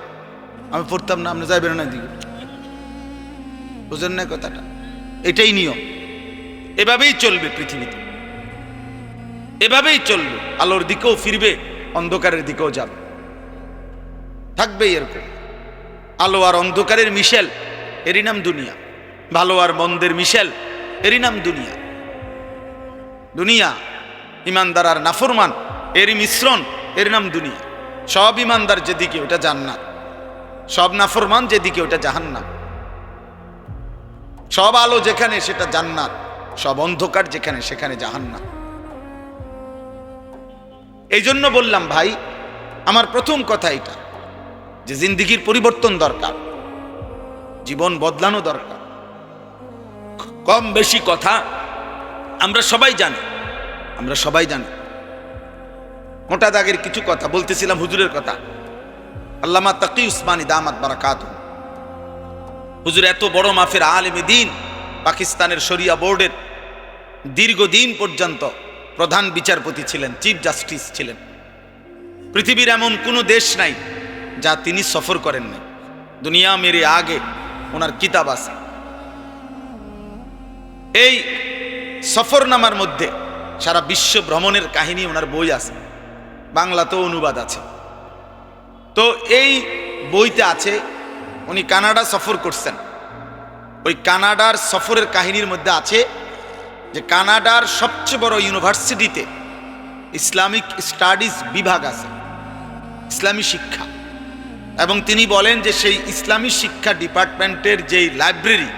আমি পড়তাম না, আপনি যাইবেন না দিকে, বুঝেন না কথাটা? এটাই নিয়ম, এভাবেই চলবে পৃথিবীতে, এভাবেই চলবে। আলোর দিকেও ফিরবে, অন্ধকারের দিকেও যাবে, থাকবেই এরকম। আলো আর অন্ধকারের মিশেল, এরই নাম দুনিয়া। ভালো আর মন্দের মিশেল, এরই নাম দুনিয়া। ইমানদার আর নাফরমান এরই মিশ্রণ, এর নাম দুনিয়া। সব ইমানদার যেদিকে ওটা জান্নাত, সব নাফরমান যেদিকে ওটা জাহান্নাম। সব আলো যেখানে সেটা জান্নাত, সব অন্ধকার যেখানে সেখানে জাহান্নাম। এই জন্য বললাম ভাই, আমার প্রথম কথা এটা যে জিন্দেগির পরিবর্তন দরকার, জীবন বদলানো দরকার। কম বেশি কথা আমরা সবাই জানি, মোটা দাগের কিছু কথা বলতেছিলাম, হুজুরের কথা। আল্লামা তাকি উসমানী দামাত বারাকাতুহু, হুজুর এত বড় মাফের আলেমে দ্বীন, পাকিস্তানের শরিয়া বোর্ডের দীর্ঘদিন পর্যন্ত প্রধান বিচারপতি ছিলেন, চিফ জাস্টিস ছিলেন। পৃথিবীর এমন কোনো দেশ নাই যা তিনি সফর করেন নাই। দুনিয়া মেরে আগে ওনার কিতাব আছে। এই সফরনামার মধ্যে সারা বিশ্ব ভ্রমণের কাহিনী ওনার বই আছে, বাংলাতেও অনুবাদ আছে। তো এই বইতে আছে উনি কানাডা সফর করছেন। ওই কানাডার সফরের কাহিনীর মধ্যে আছে যে কানাডার সবচেয়ে বড় ইউনিভার্সিটিতে ইসলামিক স্টাডিজ বিভাগ আছে, ইসলামী শিক্ষা। এবং তিনি বলেন যে সেই ইসলামী শিক্ষা ডিপার্টমেন্টের যেই লাইব্রেরি,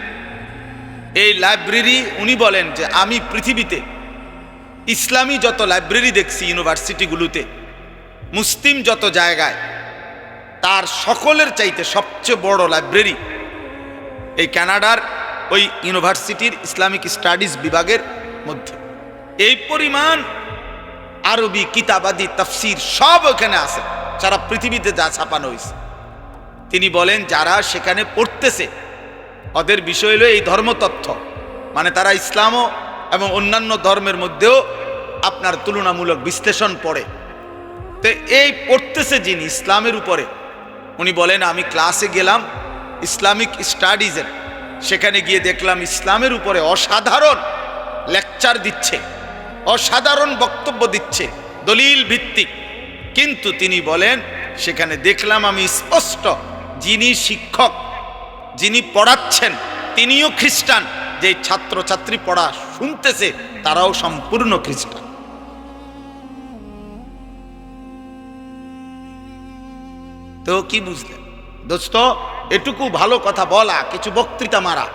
এই লাইব্রেরি উনি বলেন যে আমি পৃথিবীতে ইসলামী যত লাইব্রেরি দেখছি ইউনিভার্সিটিগুলোতে, মুসলিম যত জায়গায়, তার সকলের চাইতে সবচেয়ে বড় লাইব্রেরি এই কানাডার ওই ইউনিভার্সিটির ইসলামিক স্টাডিজ বিভাগের মধ্যে। এই পরিমাণ আরবি কিতাবাদি তাফসির সব ওখানে আছে, সারা পৃথিবীতে যা ছাপানো হয়েছে। তিনি বলেন যারা সেখানে পড়তেছে ওদের বিষয় হলো এই ধর্মতত্ত্ব, মানে তারা ইসলামও এবং অন্যান্য ধর্মের মধ্যেও আপনার তুলনামূলক বিশ্লেষণ পড়ে। তো এই পড়তেছে যিনি ইসলামের উপরে, উনি বলেন আমি ক্লাসে গেলাম ইসলামিক স্টাডিজের, সেখানে গিয়ে দেখলাম ইসলামের উপরে অসাধারণ লেকচার দিচ্ছে, অসাধারণ বক্তব্য দিচ্ছে, দলিল ভিত্তিক। কিন্তু তিনি বলেন সেখানে দেখলাম আমি স্পষ্ট যিনি শিক্ষক, যিনি পড়াচ্ছেন তিনিও খ্রিস্টান, যে ছাত্রছাত্রী পড়া শুনতেছে তারাও সম্পূর্ণ খ্রিস্টান। তো কি বুঝলেন দোস্ত? এটুকু ভালো কথা বলা, কিছু বক্তৃতা মারা,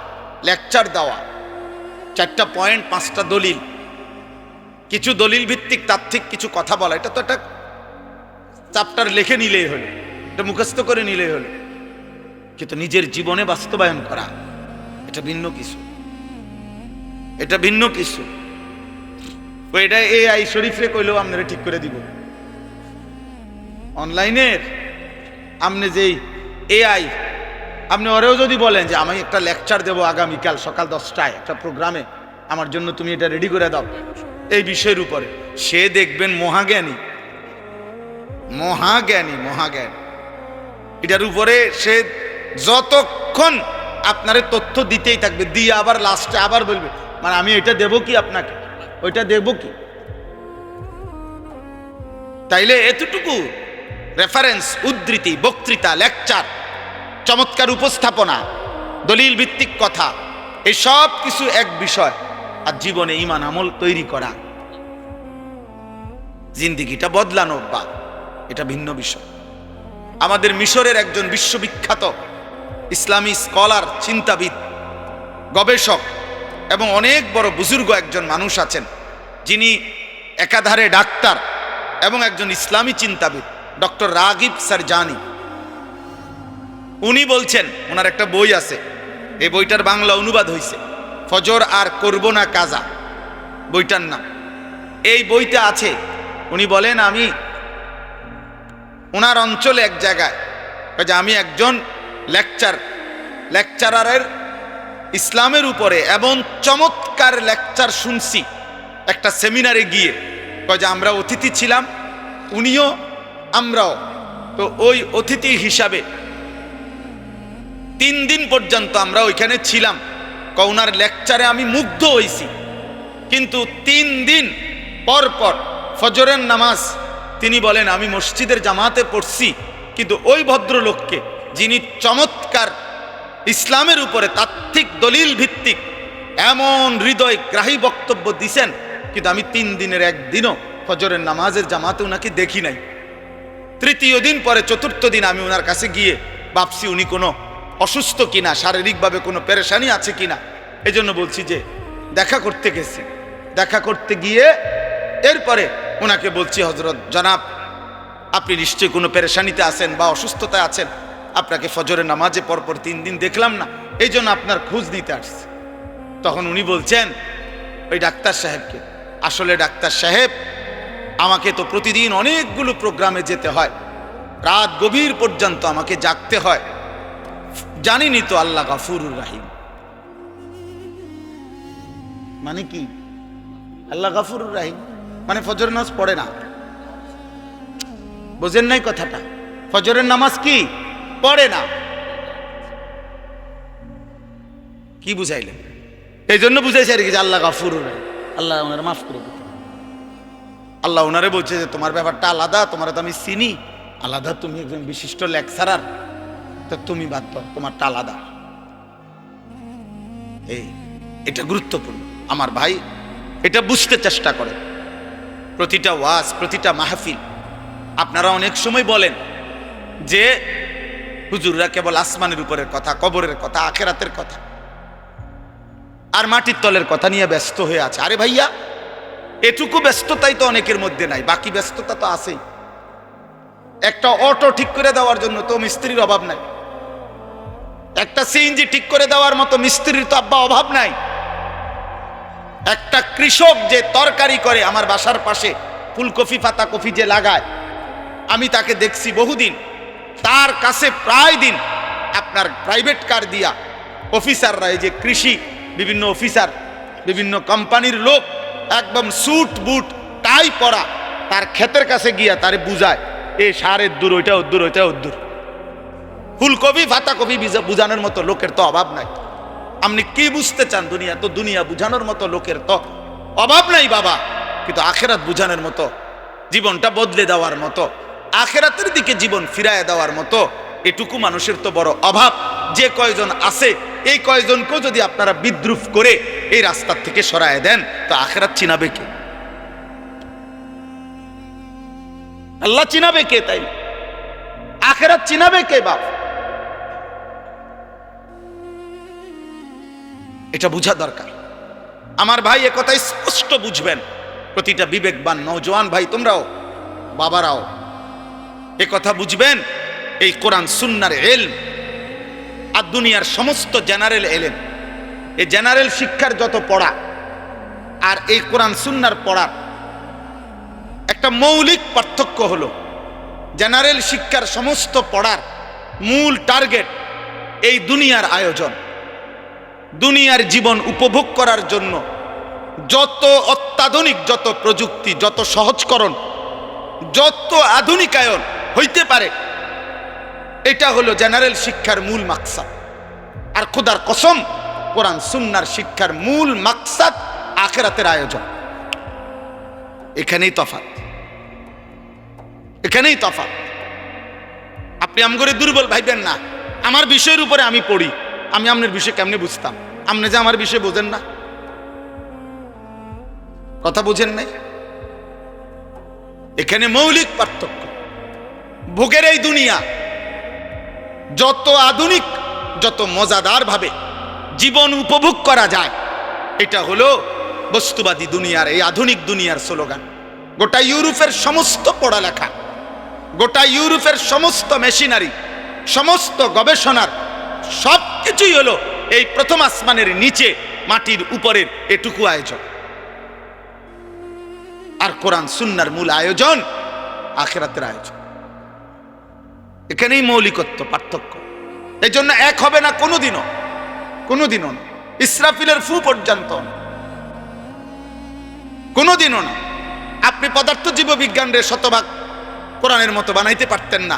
লেকচার দেওয়া, 4টা পয়েন্ট 5টা দলিল, কিছু দলিল ভিত্তিক তাত্ত্বিক কিছু কথা বলা, এটা তো একটা চ্যাপ্টার লিখে নিলেই হলো, এটা মুখস্থ করে নিলেই হলো, কিন্তু নিজের জীবনে বাস্তবায়ন করা এটা ভিন্ন কিছু, এটা ভিন্ন কিছু। এটা AI শরীফরে কইলেও আপনারা ঠিক করে দিব। অনলাইনের আপনি যেই AI, আপনি ওরেও যদি বলেন যে আমি একটা লেকচার দেবো আগামীকাল সকাল 10টায় একটা প্রোগ্রামে, আমার জন্য তুমি এটা রেডি করে দাও এই বিষয়ের উপরে, সে দেখবেন মহাজ্ঞানী, মহাজ্ঞানী, মহাজ্ঞানী। এটার উপরে সে যতক্ষণ আপনার তথ্য দিতেই থাকবে, দিয়ে আবার লাস্টে আবার বলবে মানে আমি এটা দেব কি আপনাকে, ওইটা দেব কি। তাইলে এতটুকু রেফারেন্স, উদ্ধৃতি, বক্তৃতা, লেকচার, চমৎকার উপস্থাপনা, দলিল ভিত্তিক কথা, এই সব কিছু এক বিষয়, আর জীবনে ঈমান আমল তৈরি করা, জিন্দেগিটা বদলানো বা এটা ভিন্ন বিষয়। আমাদের মিশরের একজন বিশ্ববিখ্যাত ইসলামী স্কলার, চিন্তাবিদ, গবেষক এবং অনেক বড় বুজুর্গ একজন মানুষ আছেন, যিনি একাধারে ডাক্তার এবং একজন ইসলামী চিন্তাবিদ, ডক্টর রাগিব সারজানি। উনি বলছেন, ওনার একটা বই আছে, এই বইটার বাংলা অনুবাদ হয়েছে ফজর আর করব না কাজা, বইটার নাম। এই বইটা আছে, উনি বলেন আমি ওনার অঞ্চলে এক জায়গায় যে আমি একজন লেকচারারের ইসলামের উপরে এবং চমৎকার লেকচার শুনছি একটা সেমিনারে গিয়ে, যে আমরা অতিথি ছিলাম, উনিও আমরাও, তো ওই অতিথি হিসাবে 3 দিন পর্যন্ত আমরা ওইখানে ছিলাম। ওনার লেকচারে আমি মুগ্ধ হয়েছি, কিন্তু 3 দিন পর পর ফজরের নামাজ তিনি বলেন আমি মসজিদের জামাতে পড়ছি, কিন্তু ওই ভদ্রলোককে যিনি চমৎকার ইসলামের উপরে তাত্ত্বিক দলিল ভিত্তিক এমন হৃদয়গ্রাহী বক্তব্য দিছেন, কিন্তু আমি 3 দিনের একদিনও ফজরের নামাজের জামাতে ওনাকে দেখি নাই। 3য় দিন পরে 4র্থ দিন আমি ওনার কাছে গিয়ে ভাবছি উনি কোনো অসুস্থ কিনা, শারীরিকভাবে কোনো পেরেশানি আছে কিনা, এজন্য বলছি যে দেখা করতে গেছি। দেখা করতে গিয়ে এরপরে ওনাকে বলছি, হযরত জনাব আপনি নিশ্চয়ই কোনো পেরেশানিতে আছেন বা অসুস্থতায় আছেন, আপনাকে ফজরের নামাজে পরপর 3 দিন দেখলাম না, এই জন্য আপনার খোঁজ নিতে আসছি। তখন উনি বলছেন ওই ডাক্তার সাহেবকে, আসলে ডাক্তার সাহেব আমাকে তো প্রতিদিন অনেকগুলো প্রোগ্রামে যেতে হয়, রাত গভীর পর্যন্ত আমাকে জাগতে হয়, জানিনি তো আল্লাহ গাফুরুর রাহিম। মানে কি আল্লাহ গাফুরুর রাহিম? মানে ফজরের নামাজ পড়ে না, বোঝেন নাই কথাটা? ফজরের নামাজ কি পড়ে না, কি বুঝাইলেন? এই জন্য বুঝাইছে আর কি যে আল্লাহ গাফুরুর রাহিম, আল্লাহ ওনারে মাফ করে দিতে। আল্লাহ ওনারে বলছে যে তোমার ব্যাপারটা আলাদা, তোমার তো আমি চিনি, আলাদা, তুমি একজন বিশিষ্ট লেকচারার, তো তুমি বাদ দাও, তোমারটা আলাদা। এটা গুরুত্বপূর্ণ আমার ভাই, এটা বুঝতে চেষ্টা করে। প্রতিটা ওয়াজ, প্রতিটা মাহফিল, আপনারা অনেক সময় বলেন যে হুজুররা কেবল আসমানের উপরের কথা, কবরের কথা, আখেরাতের কথা আর মাটির তলের কথা নিয়ে ব্যস্ত হয়ে আছে। আরে ভাইয়া, এটুকু ব্যস্ততাই তো অনেকের মধ্যে নাই, বাকি ব্যস্ততা তো আছেই। একটা অটো ঠিক করে দেওয়ার জন্য তো মিস্ত্রির অভাব নাই, একটা সিএনজি ঠিক করে দেওয়ার মতো মিস্ত্রির তো আব্বা অভাব নাই। একটা কৃষক যে তরকারি করে, আমার বাসার পাশে ফুলকপি পাতাকপি যে লাগায়, আমি তাকে দেখছি বহুদিন, তার কাছে প্রায় দিন আপনার প্রাইভেট কার দিয়া অফিসাররা, এই যে কৃষি বিভিন্ন অফিসার, বিভিন্ন কোম্পানির লোক, একদম স্যুট বুট টাই পরা, তার ক্ষেতের কাছে গিয়া তারে বুঝায় এই সারের দূর, ওইটা উদ্দূর, ওইটা উদ্দূর। ফুলকপি পাতাকপি বুঝানোর মতো লোকের তো অভাব নাই। আপনি কি বুঝতে চান? দুনিয়া তো, দুনিয়া বুঝানোর মতো লোকের তো অভাব নাই বাবা, কিন্তু আখেরাত বুঝানোর মতো, জীবনটা বদলে দেওয়ার মতো, আখেরাতের দিকে জীবন ফিরায় দেওয়ার মতো এটুকু মানুষের তো বড় অভাব। যে কয়জন আছে, এই কয়জনকেও যদি আপনারা বিদ্রুপ করে এই রাস্তার থেকে সরায় দেন, তো আখেরাত চিনাবে কে? আল্লাহ চিনাবে কে? তাই আখেরাত চিনাবে কে বাপ? এটা বুঝা দরকার আমার ভাই, এ কথা স্পষ্ট বুঝবেন। প্রতিটা বিবেকবান নওজোয়ান ভাই, তোমরাও বাবারাও, এ কথা বুঝবেন, এই কোরআন সুন্নাহর ইলম আর দুনিয়ার সমস্ত জেনারেল ইলম, এই জেনারেল শিক্ষার যত পড়া আর এই কোরআন সুন্নাহর পড়ার একটা মৌলিক পার্থক্য হলো, জেনারেল শিক্ষার সমস্ত পড়ার মূল টার্গেট এই দুনিয়ার আয়োজন, দুনিয়ার জীবন উপভোগ করার জন্য যত অত্যাধুনিক, যত প্রযুক্তি, যত সহজকরণ, যত আধুনিকায়ন হইতে পারে, এটা হলো জেনারেল শিক্ষার মূল মাকসাদ। আর খোদার কসম, কোরআন সুন্নাহর শিক্ষার মূল মাকসাদ আখিরাতের আয়োজন। এখানেই তফাৎ, এখানেই তফাৎ। আপনি আমগরে দুর্বল ভাইবেন না। আমার বিষয়ের উপরে আমি পড়ি, আমি আপনার বিষয় কেমনে বুঝতাম? আপনি যে আমার বিষয় বোঝেন না, কথা বুঝেন নাই। এখানে মৌলিক পার্থক্য। ভোগের এই দুনিয়া যত আধুনিক, যত মজাদার ভাবে জীবন উপভোগ করা যায়, এটা হলো বস্তুবাদী দুনিয়ার, এই আধুনিক দুনিয়ার স্লোগান। গোটা ইউরোপের সমস্ত পড়ালেখা, গোটা ইউরোপের সমস্ত মেশিনারি, সমস্ত গবেষণার সব কিছুই হলো এই প্রথম আসমানের নিচে মাটির উপরের এটুকু আয়োজন। আর কোরআন সুন্নাহর মূল আয়োজন আখিরাতের আয়োজন। এখানেই মৌলিকত্ব, পার্থক্য। এই জন্য এক হবে না কোনোদিনও, কোনোদিনও না। ইসরাফিলের ফু পর্যন্ত কোনোদিনও না। আপনি পদার্থ জীব বিজ্ঞানের শতভাগ কোরআনের মতো বানাইতে পারতেন না,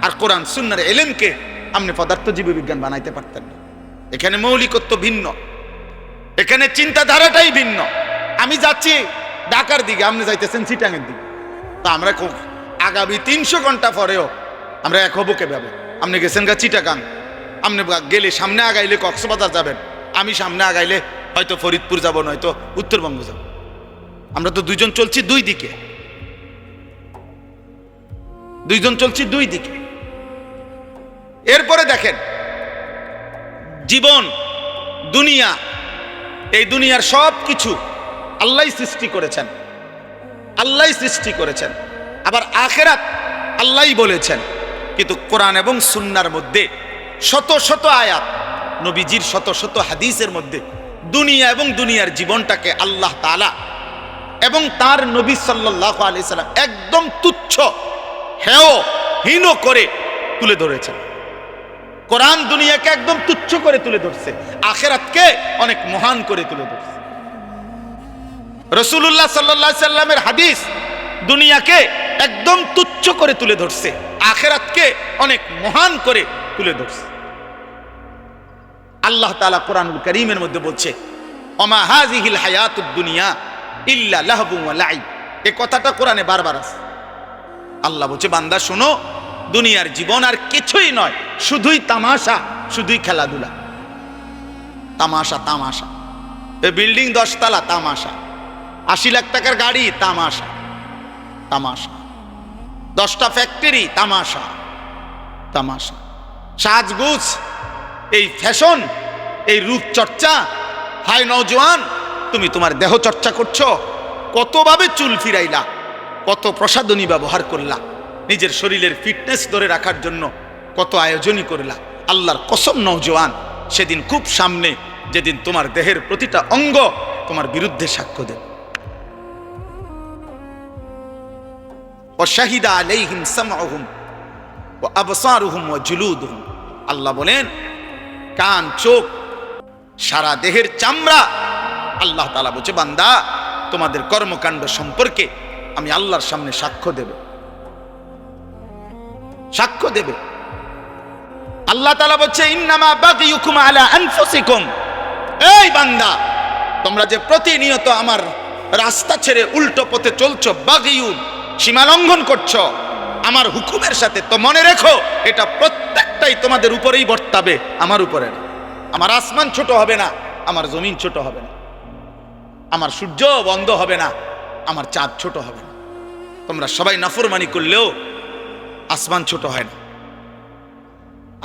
আর কোরআন সুন্নাহর ইলমকে আপনি পদার্থ জীব বিজ্ঞান বানাইতে পারতেন না। এখানে মৌলিকত্ব ভিন্ন, এখানে চিন্তাধারাটাই ভিন্ন। আমি যাচ্ছি ঢাকার দিকে, আপনি যাইতেছেন চিটাঙের দিকে, তা আমরা আগামী 300 ঘন্টা পরেও আমরা এক হবো কেভাবে? আপনি গেছেন গা চিটাগাং, আপনি গেলে সামনে আগাইলে কক্সবাজার যাবেন, আমি সামনে আগাইলে হয়তো ফরিদপুর যাব, নয়তো উত্তরবঙ্গ যাব। আমরা তো দুইজন চলছি দুই দিকে, দুইজন চলছি দুই দিকে। এরপরে দেখেন, জীবন, দুনিয়া, এই দুনিয়ার সব কিছু আল্লাহই সৃষ্টি করেছেন, আল্লাহই সৃষ্টি করেছেন। আবার আখিরাত আল্লাহই বলেছেন। কিন্তু কোরআন এবং সুন্নাহর মধ্যে শত শত আয়াত, নবীজির শত শত হাদিসের মধ্যে দুনিয়া এবং দুনিয়ার জীবনটাকে আল্লাহ তাআলা এবং তার নবী সাল্লাল্লাহু আলাইহি সাল্লাম একদম তুচ্ছ, হেয়, হীন করে তুলে ধরেছেন। কোরআন দুনিয়াকে একদম তুচ্ছ করে তুলে ধরছে, আখিরাতকে অনেক মহান করে তুলে ধরছে। রাসূলুল্লাহ সাল্লাল্লাহু আলাইহি সাল্লামের হাদিস দুনিয়াকে একদম তুচ্ছ করে তুলে ধরছে, আখিরাতকে অনেক মহান করে তুলে ধরছে। আল্লাহ তাআলা কোরআনুল কারীমের মধ্যে বলছে, ওমা হাযিহিল হায়াতুদ দুনিয়া ইল্লা লাহবুন ওয়া লাইব। এই কথাটা কোরআনে বারবার আছে। আল্লাহ বলছে, বান্দা শোনো, দুনিয়ার জীবন আর কিছুই নয়, শুধুই তামাশা, শুধুই খেলাধুলা। তামাশা, তামাশা। এই বিল্ডিং 10 তলা, তামাশা। 80 লাখ টাকার গাড়ি, তামাশা, তামাশা। 10টা ফ্যাক্টরি, তামাশা, তামাশা। সাজগুজ, এই ফ্যাশন, এই রূপচর্চা। হাই নওজোয়ান, তুমি তোমার দেহ চর্চা করছো, কতভাবে চুল ফিরাইলা, কত প্রসাধনী ব্যবহার করলা, নিজের শরীরের ফিটনেস ধরে রাখার জন্য কত আয়োজনই করলা। আল্লাহর কসম নওজোয়ান, সেদিন খুব সামনে, যেদিন তোমার দেহের প্রতিটা অঙ্গ তোমার বিরুদ্ধে সাক্ষ্য দেবে। ওয়াশাহিদা আলাইহিম সামউহুম ওয়া আবসারুহুম ওয়া জুলুদুহুম। আল্লাহ বলেন, কান, চোখ, সারা দেহের চামড়া। আল্লাহ তাআলা বলছে, বান্দা তোমাদের কর্মকাণ্ড সম্পর্কে আমি আল্লাহর সামনে সাক্ষ্য দেব, সাক্ষ্য দেবে। আল্লাহ তাআলা বলছে, ইন্নামা বাগিয়ুকুম আলা আনফুসিকুম। এই বান্দা, তোমরা যে প্রতিনিয়ত আমার রাস্তা ছেড়ে উল্টো পথে চলছো, বাগিয়ুন, সীমা লঙ্ঘন করছো আমার হুকুমের সাথে, তো মনে রেখো এটা প্রত্যেকটাই তোমাদের উপরেই বর্তাবে, আমার উপরে না। আমার আসমান ছোট হবে না, আমার জমিন ছোট হবে না, আমার সূর্য বন্ধ হবে না, আমার চাঁদ ছোট হবে না। তোমরা সবাই নাফরমানি করলেও আসমান ছোট হয় না,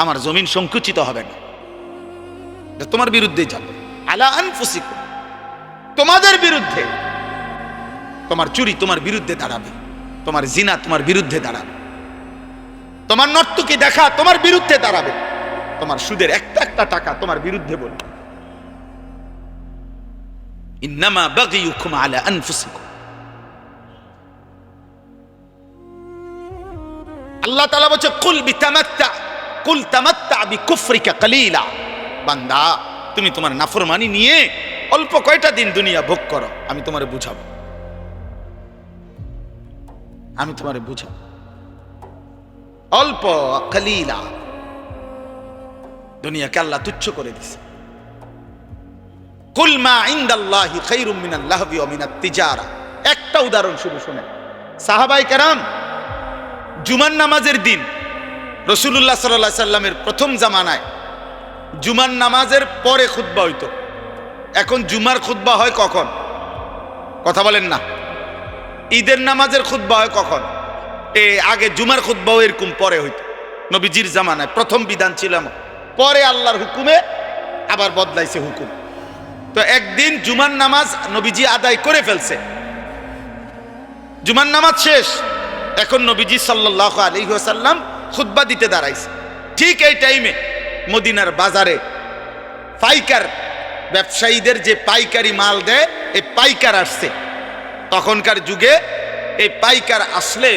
আমার জমিন সংকুচিত হবে না। তোমার বিরুদ্ধে যাবে, আলা আনফুসিকুম, তোমাদের বিরুদ্ধে। তোমার চুরি তোমার বিরুদ্ধে দাঁড়াবে, তোমার জিনা তোমার বিরুদ্ধে দাঁড়াবে, তোমার নর্তকী দেখা তোমার বিরুদ্ধে দাঁড়াবে, তোমার সুদের একটা একটা টাকা তোমার বিরুদ্ধে বলবে। ইন্নামা বাগিয়ুকুম আলা আনফুসিকুম। আল্লাহ তাআলা বলছে কুল তামাত্তা বিকুফরিকা কালিলা। বান্দা, তুমি তোমার নাফরমানি নিয়ে অল্প কয়টা দিন দুনিয়া ভোগ করো, আমি তোমারে বুঝাবো, আমি তোমারে বুঝাবো। অল্প কালিলা, দুনিয়াকে আল্লাহ তুচ্ছ করে দিছে। কুল মা ইনদাল্লাহি খায়রুম মিনাল লাহবি ওয়া মিনাত তিজারা। একটা উদাহরণ শুধু শুনেন। সাহাবায়ে কেরাম জুমার নামাজের দিন রাসূলুল্লাহ সাল্লাল্লাহু আলাইহি সাল্লামের প্রথম জামানায় জুমার নামাজের পরে খুতবা হইতো। এখন জুমার খুতবা হয় কখন? কথা বলেন না। ঈদের নামাজের খুতবা হয় কখন? আগে জুমার খুতবাও এরকম পরে হইতো। নবীজির জামানায় প্রথম বিধান ছিল, পরে আল্লাহর হুকুমে আবার বদলাইছে হুকুম। তো একদিন জুমার নামাজ নবীজি আদায় করে ফেলছে, জুমার নামাজ শেষ, এখন নবীজি সাল্লাল্লাহু আলাইহি ওয়াসাল্লাম খুতবা দিতে দাঁড়াইছে। ঠিক এই টাইমে মদিনার বাজারে পাইকার ব্যবসায়ীদের যে পাইকারি মাল দেয়, এই পাইকার আসছে। তখনকার যুগে এই পাইকার আসলে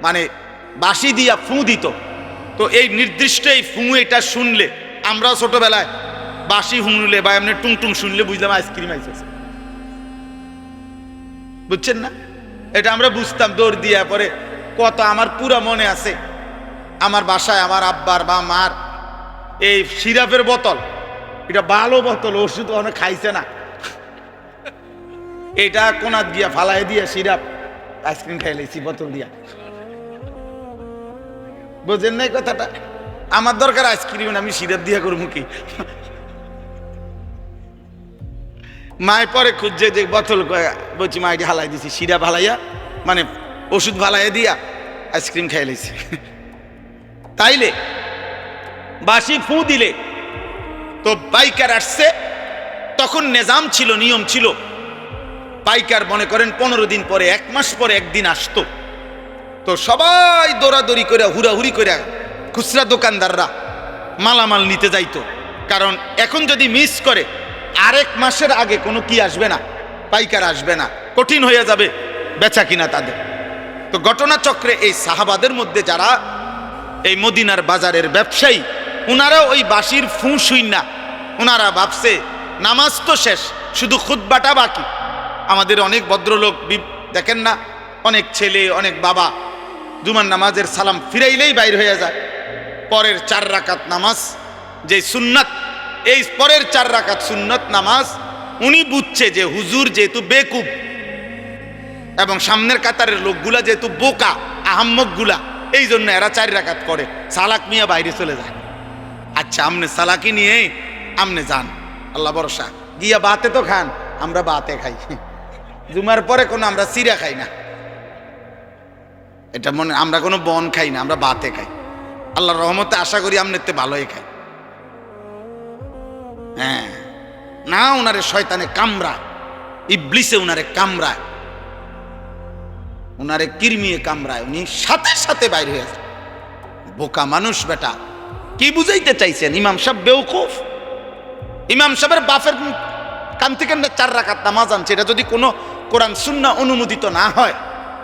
মানে বাঁশি দিয়া ফুঁ দিত। তো এই নির্দিষ্ট এই ফুঁ এটা শুনলে, আমরা ছোটবেলায় বাঁশি শুনলে বা এমনি টুংটুং শুনলে বুঝলাম আইসক্রিম আইসেছে, বুঝছেন না? এটা আমরা বুঝতাম দৌড় দিয়া। পরে কত আমার পুরা মনে আছে, আমার বাসায় আমার আব্বার বা মার এই সিরাপের বোতল, এটা ভালো বোতল, ওষুধ অনেক খাইছে না, এটা কোনাত গিয়া ফালাই দিয়া সিরাপ আইসক্রিম খাই লাইছি বোতল দিয়া। বুঝেন নাই কথাটা? আমার দরকার আইসক্রিম, আমি সিরাপ দিয়া করবো কি? মায় পরে খুঁজছে যে বোতল, বলছি মা এটি হালাই দিছি, সিরাপ হালাইয়া মানে ওষুধ ফালাইয়া দিয়া আইসক্রিম খাই লাইছি। তাইলে বাঁশি ফুঁ দিলে তো পাইকার আসছে। তখন নিজাম ছিল, নিয়ম ছিল, পাইকার মনে করেন 15 দিন পরে, 1 মাস পরে একদিন আসতো। তো সবাই দৌড়াদৌড়ি করে হুড়াহুড়ি করে খুচরা দোকানদাররা মালামাল নিতে যাইতো। কারণ এখন যদি মিস করে আরেক মাসের আগে কোনো কি আসবে না, পাইকার আসবে না, কঠিন হয়ে যাবে বেচা কিনা তাদের। তো ঘটনাচক্রে এই সাহাবাদের মধ্যে যারা এই মদিনার বাজারের ব্যবসায়ী, ওনারা ওই বাঁশির ফুঁ শুই না, ওনারা ভাবছে নামাজ তো শেষ, শুধু খুতবাটা বাকি। আমাদের অনেক ভদ্রলোক দেখেন না, অনেক ছেলে অনেক বাবা জুমার নামাজের সালাম ফিরাইলেই বাইর হয়ে যায়। পরের 4 রাকাত নামাজ যে সুন্নাত, এই পরের 4 রাকাত সুন্নাত নামাজ উনি বুঝছে যে হুজুর যেহেতু বেকুব এবং সামনের কাতারের লোকগুলা যেহেতু বোকা আহাম্মকগুলা, এই জন্য এরা 4 রাকাত করে, সালাক মিয়া বাইরে চলে যায়। আচ্ছা, আমনে সালাকি নিয়ে আমনে যান, আল্লাহ ভরসা, গিয়া বাতে তো খান, আমরা বাতে খাই, জুমার পরে কোনো আমরা সিরা খাই না, এটা মনে, আমরা কোনো বন খাই না, আমরা বাতে খাই। আল্লাহর রহমতে আশা করি আমনেতে ভালোই খাই। হ্যাঁ না, ওনারে শয়তানে কামড়ায়, ইবলিসে ওনারে কামড়ায়, ওনারে কিরমিয়ে কামড়ায়, উনি সাথে সাথে বাইরে হয়ে যায়। বোকা মানুষ বেটা, কি বুঝাইতে চাইছেন? ইমাম সাহেব বেওকুফ, ইমাম সাহেবের বাপের কান থেকে 4 রাকাত নামাজ আনছে, এটা যদি কোনো কোরআন সুন্নাহ অনুমোদিত না হয়,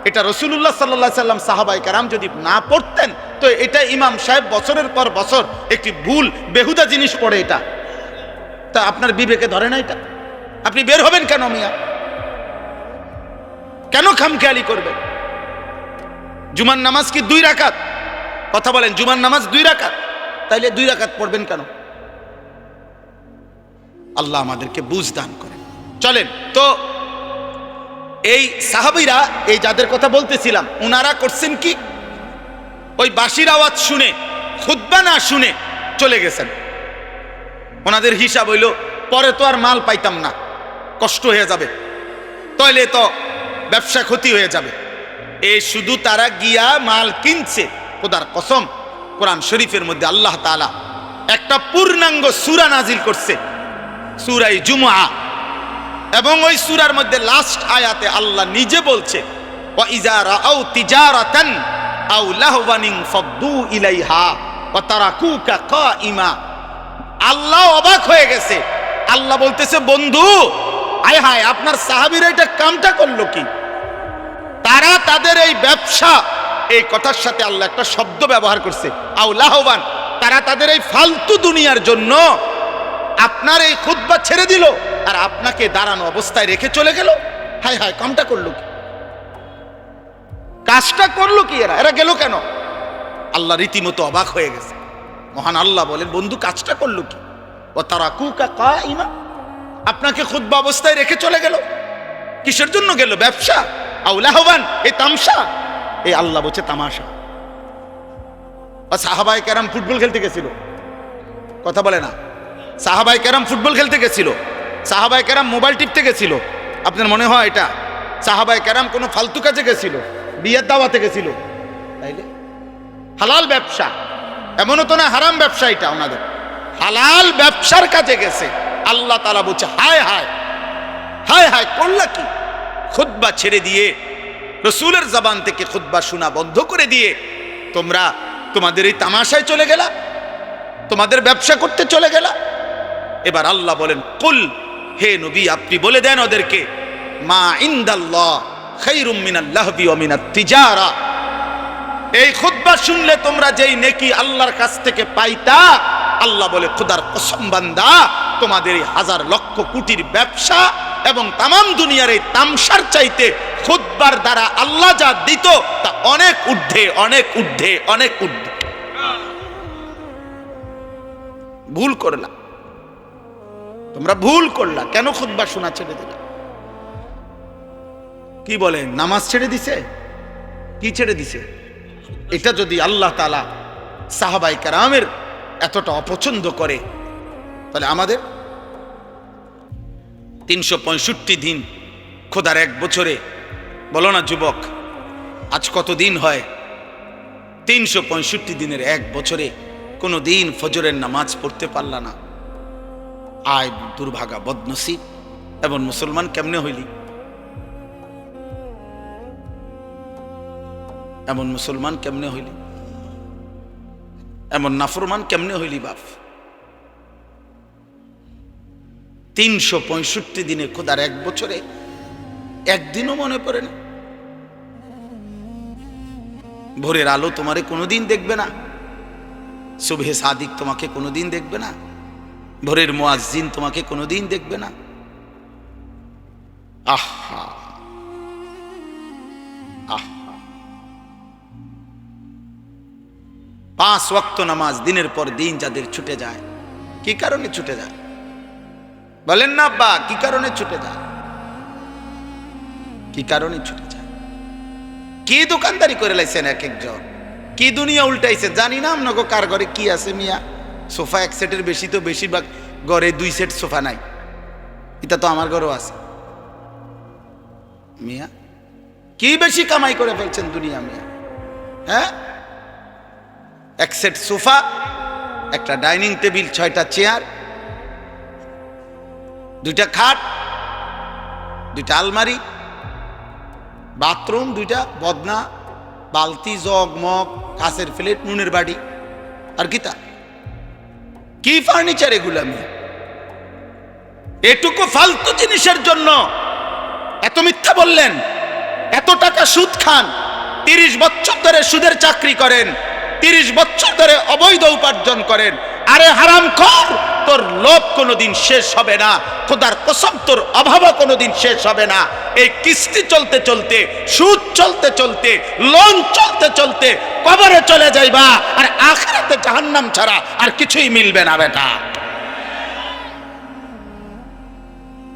এটা রাসূলুল্লাহ সাল্লাল্লাহু আলাইহি সাল্লাম সাহাবায়ে কেরাম যদি না পড়তেন, তো এটা ইমাম সাহেব বছরের পর বছর একটি ভুল বেহুদা জিনিস পড়ে, এটা তা আপনার বিবেকে ধরে না? এটা আপনি বের হবেন কেন মিয়া? কেন খামখেয়ালি করবেন? জুমার নামাজ কি 2 রাকাত? কথা বলেন, জুমার নামাজ 2 রাকাত, তাইলে 2 রাকাত পড়বেন কেন? আল্লাহ আমাদেরকে বুঝ দান করেন। চলেন তো, এই সাহাবীরা, এই যাদের কথা বলতেছিলাম, ওনারা করছেন কি, ওই বাঁশির আওয়াজ শুনে খুতবা না শুনে চলে গেছেন। ওনাদের হিসাব হইল পরে তো আর মাল পাইতাম না, কষ্ট হয়ে যাবে, তাইলে তো ব্যবসা ক্ষতি হয়ে যাবে। এই শুধু তারা গিয়া মাল কিনছে। খোদার কসম, কোরআন শরীফের মধ্যে আল্লাহ তাআলা একটা পূর্ণাঙ্গ সূরা নাজিল করছে, সূরা জুমআ, এবং ওই সূরার মধ্যে লাস্ট আয়াতে আল্লাহ নিজে বলছে, ওয়া ইযা রাআউ তিজারাতান আও লাহওয়ানিন ফাদ্দু ইলাইহা ওয়া তারাকুকা কাইমা। আল্লাহ অবাক হয়ে গেছে। আল্লাহ বলতেছে, বন্ধু আয় হায়, আপনার সাহাবীরা এটা কামটা করলো কি? তারা তাদের এই ব্যবসা, এই কথার সাথে আল্লাহ একটা শব্দ ব্যবহার করছে, আও লাহওয়ান, তারা তাদের এই ফালতু দুনিয়ার জন্য আপনার এই খুতবা ছেড়ে দিল আর আপনাকে দাঁড়ানো অবস্থায় রেখে চলে গেল। হায় হায়, কামটা করলো কি? কাজটা করলো কি? এরা গেল কেন? আল্লাহ রীতিমতো অবাক হয়ে গেছে। মহান আল্লাহ বলেন, বন্ধু কাজটা করলো কি? ও তারাকুকা কাইমা, আপনাকে খুতবা অবস্থায় রেখে চলে গেল। কিসের জন্য গেল? ব্যবসা? আও লাহওয়ান, এই তামসা? এই আল্লাহ বলছে তামাশা। সাহাবায়ে কেরাম ফুটবল খেলতে গেছিল, কথা বলে না? সাহাবায়ে কেরাম ফুটবল খেলতে গেছিল, সাহাবায়ে কেরাম মোবাইল টিপতে গেছিল। আপনার মনে হয় এটা? সাহাবায়ে কেরাম কোনো ফালতু কাজে গেছিল? বিয়ের দাওয়াতে গেছিল? তাইলে হালাল ব্যবসা, এমনও তো না হারাম ব্যবসা, এটা ওনাদের হালাল ব্যবসার কাজে গেছে। আল্লাহ তাআলা বলছে, হায় হায় হায় হায়, করলা কি? খুতবা ছেড়ে দিয়ে, রসুলের জবান থেকে খুতবা শোনা বন্ধ করে দিয়ে তোমরা তোমাদের এই তামাশায় চলে গেলা, তোমাদের ব্যবসা করতে চলে গেলা। এবার আল্লাহ বলেন, কুল, হে নবী আপনি বলে দেন ওদেরকে, মা ইনদাল্লাহ খায়রুম মিনাল লাহবি ওয়া মিনাত তিজারা। এই খুতবা শুনলে তোমরা যেই নেকি আল্লাহর কাছ থেকে পাইতা, আল্লাহ বলে খোদার কসম বান্দা, তোমাদের এই হাজার লক্ষ কোটির ব্যবসা এবং তামাম দুনিয়ার এই তামসার চাইতে খুতবার দ্বারা আল্লাহ যা দিত তা অনেক ঊর্ধ্বে, অনেক ঊর্ধ্বে, অনেক ঊর্ধ্বে। ভুল করলা তোমরা, ভুল করলা। কেন খুতবা শোনা ছেড়ে দিলা? কি বলেন, নামাজ ছেড়ে দিছে? কি ছেড়ে দিছে? এটা যদি আল্লাহ তাআলা সাহাবায়ে কেরামের এতটা অপছন্দ করে, তাহলে আমাদের 365 দিন খোদার এক বছরে, বলো না যুবক, আজ কত দিন হয়? 365 দিনের এক বছরে কোনো দিন ফজরের নামাজ পড়তে পারলা না। আয় দুর্ভাগা, বদনসিব। এমন মুসলমান কেমনে হইলি? এমন মুসলমান কেমনে হইলি? এমন নাফরমান কেমনে হইলি বাপ? 365 দিনে খোদার এক বছরে একদিনও মনে পড়ে না। ভোরের আলো তোমারে কোনোদিন দেখবে না, সুবহে সাদিক তোমাকে কোনোদিন দেখবে না, ভোরের মুয়াজ্জিন তোমাকে কোনোদিন দেখবে না। আহা আহা, 5 ওয়াক্ত নামাজ দিনের পর দিন যাদের ছুটে যায়, কি কারণে ছুটে যায়? বলেন না আব্বা, কি কারণে ছুটে যায়? কি কারণে ছুটে যায়? কি দোকানদারি করে লাইছেন এক একজন, কি দুনিয়া উল্টাইছে জানি না। আপনাকে কার ঘরে কি আছে মিয়া? সোফা এক সেটের বেশি তো বেশিরভাগ ঘরে 2 সেট সোফা নাই। এটা তো আমার ঘরেও আছে মিয়া। কি বেশি কামাই করে ফেলছেন দুনিয়া মিয়া? হ্যাঁ, এক সেট সোফা, একটা ডাইনিং টেবিল, 6টা চেয়ার, 2টা খাট, 2টা আলমারি, বাথরুম 2টা, বদনা, বালতি, জগ মগ, কাঁচের প্লেট, নুনের বাটি, আর কি তা? কি ফার্নিচার এগুলো? আমি এটুকু ফালতু জিনিসের জন্য এত মিথ্যা বললেন, এত টাকা সুদ খান, 30 বছর ধরে সুদের চাকরি করেন, 30 বছর ধরে অবৈধ উপার্জন করেন। আরে হারামখোর, তোর লোভ কোনোদিন শেষ হবে না, খোদার কসম তোর অভাবও কোনোদিন শেষ হবে না। এই কিস্তি চলতে চলতে, সুদ চলতে চলতে, লোন চলতে চলতে কবরে চলে যাইবা, আর আখিরাতে জাহান্নাম ছাড়া আর কিছুই মিলবে না বেটা।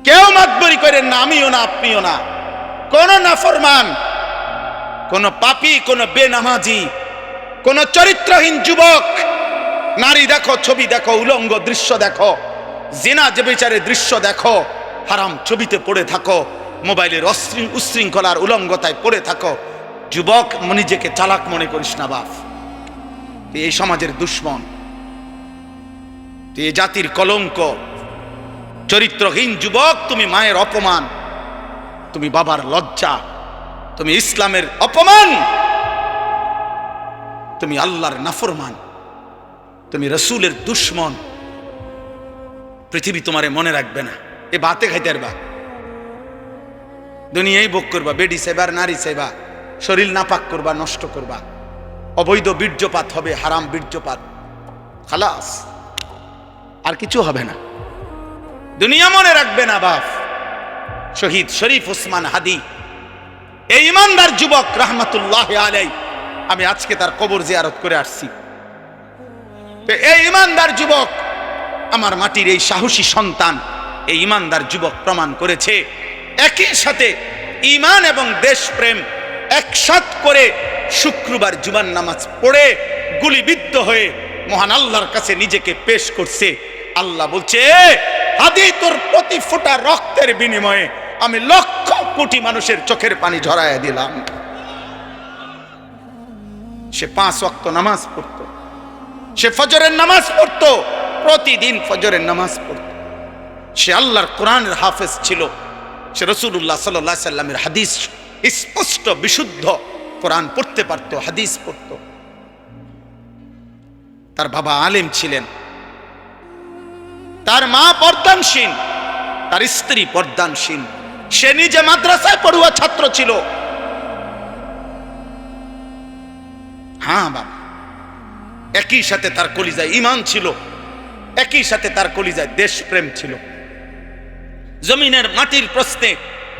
কেউ মাতবরি করেন না, আমিও না, আপনিও না। কোন নাফরমান, কোন পাপী, কোন বেনামাজি, কোন চরিত্রহীন যুবক, নারী দেখো, ছবি দেখো, উলঙ্গ দৃশ্য দেখো, জিনা যে বিচারের দৃশ্য দেখো, হারাম ছবিতে পড়ে থাকো, মোবাইলের উশৃঙ্খলার উলঙ্গতায় পড়ে থাকো, যুবক নিজেকে চালাক মনে করিস না বাপ। তুই এই সমাজের দুশ্মন, তুই এই জাতির কলঙ্ক। চরিত্রহীন যুবক, তুমি মায়ের অপমান, তুমি বাবার লজ্জা, তুমি ইসলামের অপমান। তুমি আল্লাহর নাফরমান, তুমি রসুলের দুশ্মন, পৃথিবী তোমারে মনে রাখবে না। এ বাতে খাইতে পারবা, দুনিয়ায় ভোগ করবা, বেডি সেবার নারী সেবা, শরীর নাপাক করবা, নষ্ট করবা, অবৈধ বীর্যপাত হবে, হারাম বীর্যপাত, খালাস, আর কিছু হবে না। দুনিয়া মনে রাখবে না। বাপ শহীদ শরীফ ওসমান হাদি, এই ইমানদার যুবক রহমতুল্লাহ আলাই, আমি আজকে তার কবর জিয়ারত করে আসছি। এই ইমানদার যুবক, আমার মাটির এই সাহসী সন্তান, এই ইমানদার যুবক প্রমাণ করেছে একই সাথে ঈমান এবং দেশপ্রেম একসাথ করে শুক্রবার জুমার নামাজ পড়ে গুলিবিদ্ধ হয়ে মহান আল্লাহর কাছে নিজেকে পেশ করছে। আল্লাহ বলছে, হাদি তোর প্রতি ফোঁটা রক্তের বিনিময়ে আমি লক্ষ কোটি মানুষের চোখের পানি ঝরাইয়া দিলাম। সে 5 ওয়াক্ত নামাজ পড়তো, সে ফজরের নামাজ পড়তো, প্রতিদিন ফজরের নামাজ পড়তো, সে আল্লাহর কোরআনের হাফেজ ছিল, সে রাসূলুল্লাহ সাল্লাল্লাহু আলাইহি সাল্লামের হাদিস স্পষ্ট বিশুদ্ধ কোরআন পড়তে পারতো, হাদিস পড়তো। তার বাবা আলেম ছিলেন, তার মা পর্দানশীল, তার স্ত্রী পর্দানশীল, সে নিজে মাদ্রাসায় পড়ুয়া ছাত্র ছিল। হ্যাঁ বাবা, একই সাথে তার কলিজায় ঈমান ছিল, একই সাথে তার কলিজায় দেশপ্রেম ছিল। জমিনের মাটির প্রশ্নে,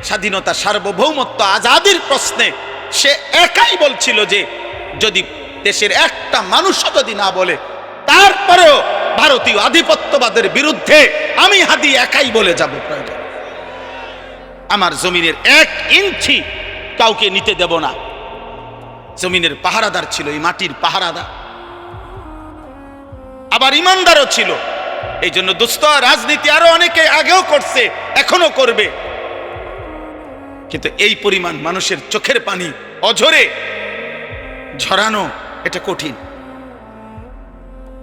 স্বাধীনতা, সার্বভৌমত্ব, আজাদির প্রশ্নে সে একাই বলছিল যে যদি দেশের একটা মানুষও যদি না বলে, তারপরেও ভারতীয় আধিপত্যবাদের বিরুদ্ধে আমি হাদি একাই বলে যাব, প্রয়োজন আমার জমিনের 1 ইঞ্চি কাউকে নিতে দেব না। জমিনের পাহারাদার ছিল, এই মাটির পাহারাদার, আবার ইমানদারও ছিল। এই জন্য দোস্ত, রাজনীতি আরো অনেকে আগেও করছে, এখনো করবে, কিন্তু এই পরিমাণ মানুষের চোখের পানি অঝরে ঝরানো, এটা কঠিন,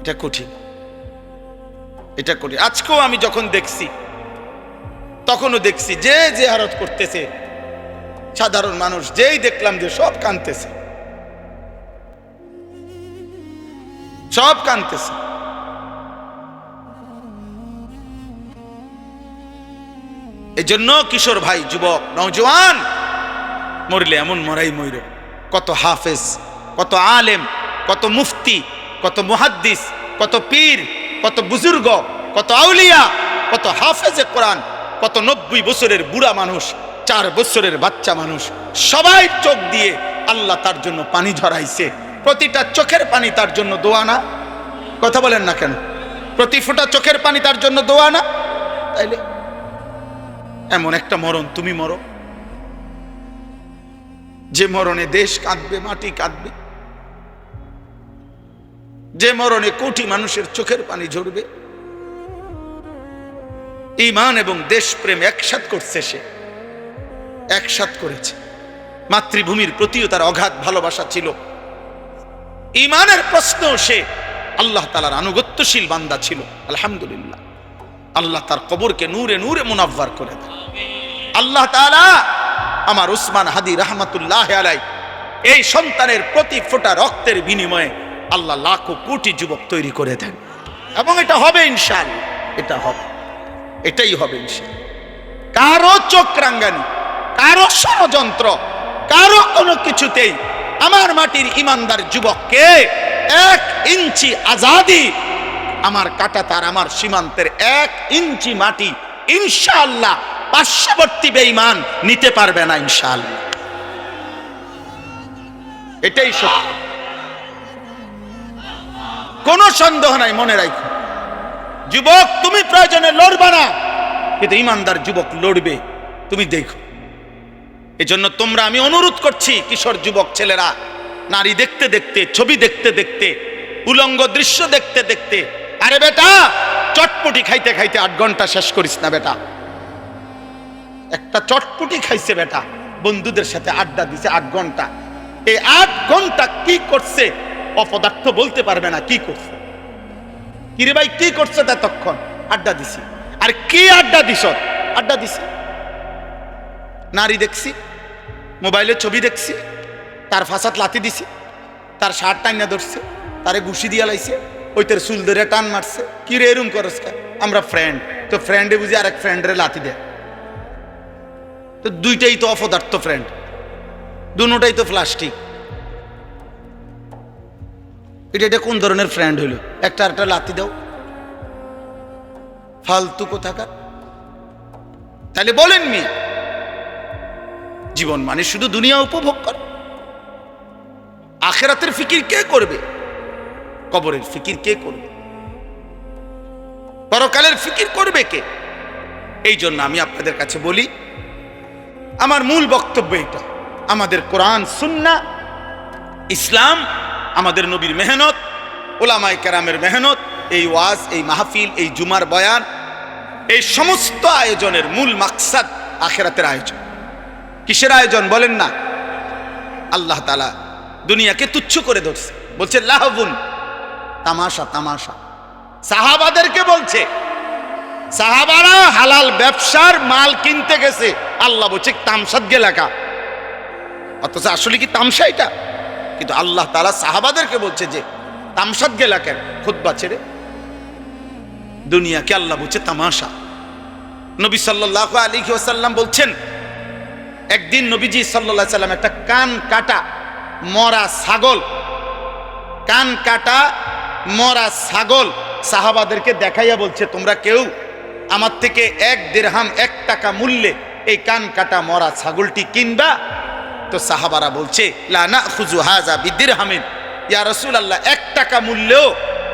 এটা কঠিন, এটা কঠিন। আজকেও আমি যখন দেখছি, তখনও দেখছি যে জিয়ারত করতেছে সাধারণ মানুষ, যেই দেখলাম যে সব কাঁদতেছে, সব কাঁদতেছে। এই জন্য কিশোর ভাই, যুবক, নওজোয়ান, মরলে এমন মরাই মইর। কত হাফেজ, কত আলেম, কত মুফতি, কত মুহাদ্দিস, কত পীর, কত বুজুর্গ, কত আউলিয়া, কত হাফেজে কোরআন, কত 90 বছরের বুড়া মানুষ, 4 বছরের বাচ্চা মানুষ, সবাই চোখ দিয়ে আল্লাহ তার জন্য পানি ঝরাইছে। প্রতিটা চোখের পানি তার জন্য দোয়া না? কথা বলেন না কেন? প্রতি ফোঁটা চোখের পানি তার জন্য দোয়া না? তাইলে এমন একটা মরণ তুমি মরো, যে মরণে দেশ কাঁদবে, মাটি কাঁদবে, যে মরণে কোটি মানুষের চোখের পানি ঝরবে। ঈমান এবং দেশপ্রেম একসাথ করছে, সে একসাথ করেছে। মাতৃভূমির প্রতিও তার অগাধ ভালোবাসা ছিল। ঈমানের প্রশ্নেও সে আল্লাহ তাআলার আনুগত্যশীল বান্দা ছিল। আলহামদুলিল্লাহ, আল্লাহ তার কবরকে নূরে নূরে মুনাব্বার করে দেন। আল্লাহ তাআলা আমার উসমান হাদি রহমাতুল্লাহ আলাই, এই সন্তানের প্রতি ফোঁটা রক্তের বিনিময়ে আল্লাহ লাখো কোটি যুবক তৈরি করে দেন। এবং এটা হবে ইনশাআল্লাহ, এটা হবে, এটাই হবে ইনশাআল্লাহ। কারো চোখ রাঙ্গানি, কারো ষড়যন্ত্র, কারো কোনো কিছুতেই আমার মাটির ইমানদার যুবককে 1 ইঞ্চি আজাদি, আমার কাঁটাতার, আমার সীমান্তের 1 ইঞ্চি মাটি ইনশাআল্লাহ পার্শ্ববর্তী বেঈমান নিতে পারবে না ইনশাআল্লাহ। এটাই সত্য, কোনো সন্দেহ নাই। মনে রাখো যুবক, তুমি প্রয়োজনে লড়বা না, কিন্তু ইমানদার যুবক লড়বে, তুমি দেখো। এজন্য তোমরা, আমি অনুরোধ করছি, কিশোর যুবক ছেলেরা, নারী দেখতে দেখতে, ছবি দেখতে দেখতে, উলঙ্গ দৃশ্য দেখতে দেখতে, আরে বেটা, চটপটি খাইতে খাইতে 8 ঘন্টা শেষ করিস না বেটা। একটা চটপটি খাইছে বেটা, বন্ধুদের সাথে আড্ডা দিছে 8 ঘন্টা। এই 8 ঘন্টা কি করছে অপদার্থ বলতে পারবে না কি করছে। কিরে ভাই, কি করছে ততক্ষণ? আড্ডা দিছি। আর কি আড্ডা দিছ? আড্ডা দিছি, নারী দেখছি, মোবাইলে ছবি দেখছি, তার ফাসাদ লাথি দিছি, তার শার্ট টাইনা ধরছে, তারে ঘুষি দিয়া লাইছে, ওই তার চুল ধরে টান মারছে, কি রে এরম করস কা? আমরা ফ্রেন্ড, তো ফ্রেন্ডে বুঝি আরেক ফ্রেন্ডরে লাথি দেয়, তো দুইটাই তো অপদার্থ ফ্রেন্ড, দুটাই তো প্লাস্টিক। এটা কোন ধরনের ফ্রেন্ড হইল? একটা আরেকটা লাথি দাও, ফালতু কোথাকার। তাহলে বলেন মিয়া, জীবন মানে শুধু দুনিয়া উপভোগ কর? আখিরাতের ফিকির কে করবে? কবরের ফিকির কে করবে? পরকালের ফিকির করবে কে? এই জন্য আমি আপনাদের কাছে বলি, আমার মূল বক্তব্য এটা, আমাদের কোরআন সুন্নাহ ইসলাম, আমাদের নবীর মেহনত, ওলামায়ে কেরামের মেহনত, এই ওয়াজ, এই মাহফিল, এই জুমার বয়ান, এই সমস্ত আয়োজনের মূল মাকসাদ আখিরাতের আয়োজন। কিসের আয়োজন বলেন না? আল্লাহ তাআলা দুনিয়াকে তুচ্ছ করে ধরছে, বলছে লাহবুন, তামাশা, তামাশা। সাহাবাদেরকে বলছে, সাহাবারা হালাল ব্যবসার মাল কিনতে গেছে, আল্লাহ বলছে তামসাদ গেলাকা। অথচ আসলে কি তামসা এটা? কিন্তু আল্লাহ তাআলা সাহাবাদেরকে বলছে যে তামসাদ গেলাকের খুতবা ছেড়ে দুনিয়াকে আল্লাহ বলছে তামাশা। নবী সাল্লাল্লাহু আলাইহি ওয়াসাল্লাম বলছেন, একদিন নবীজি সাল্লাল্লাহু আলাইহি ওয়াসাল্লাম একটা কান কাটা মরা ছাগল, কান কাটা মরা ছাগল সাহাবাদেরকে দেখাইয়া বলছে, তোমরা কেউ আমার থেকে 1 দিরহাম 1 টাকা মূল্যে এই কান কাটা মরা ছাগলটি কিনবা? তো সাহাবারা বলছে লা নাখুযু হাযা বিদিরহামিন, ইয়া রাসূলুল্লাহ 1 টাকা মূল্যেও,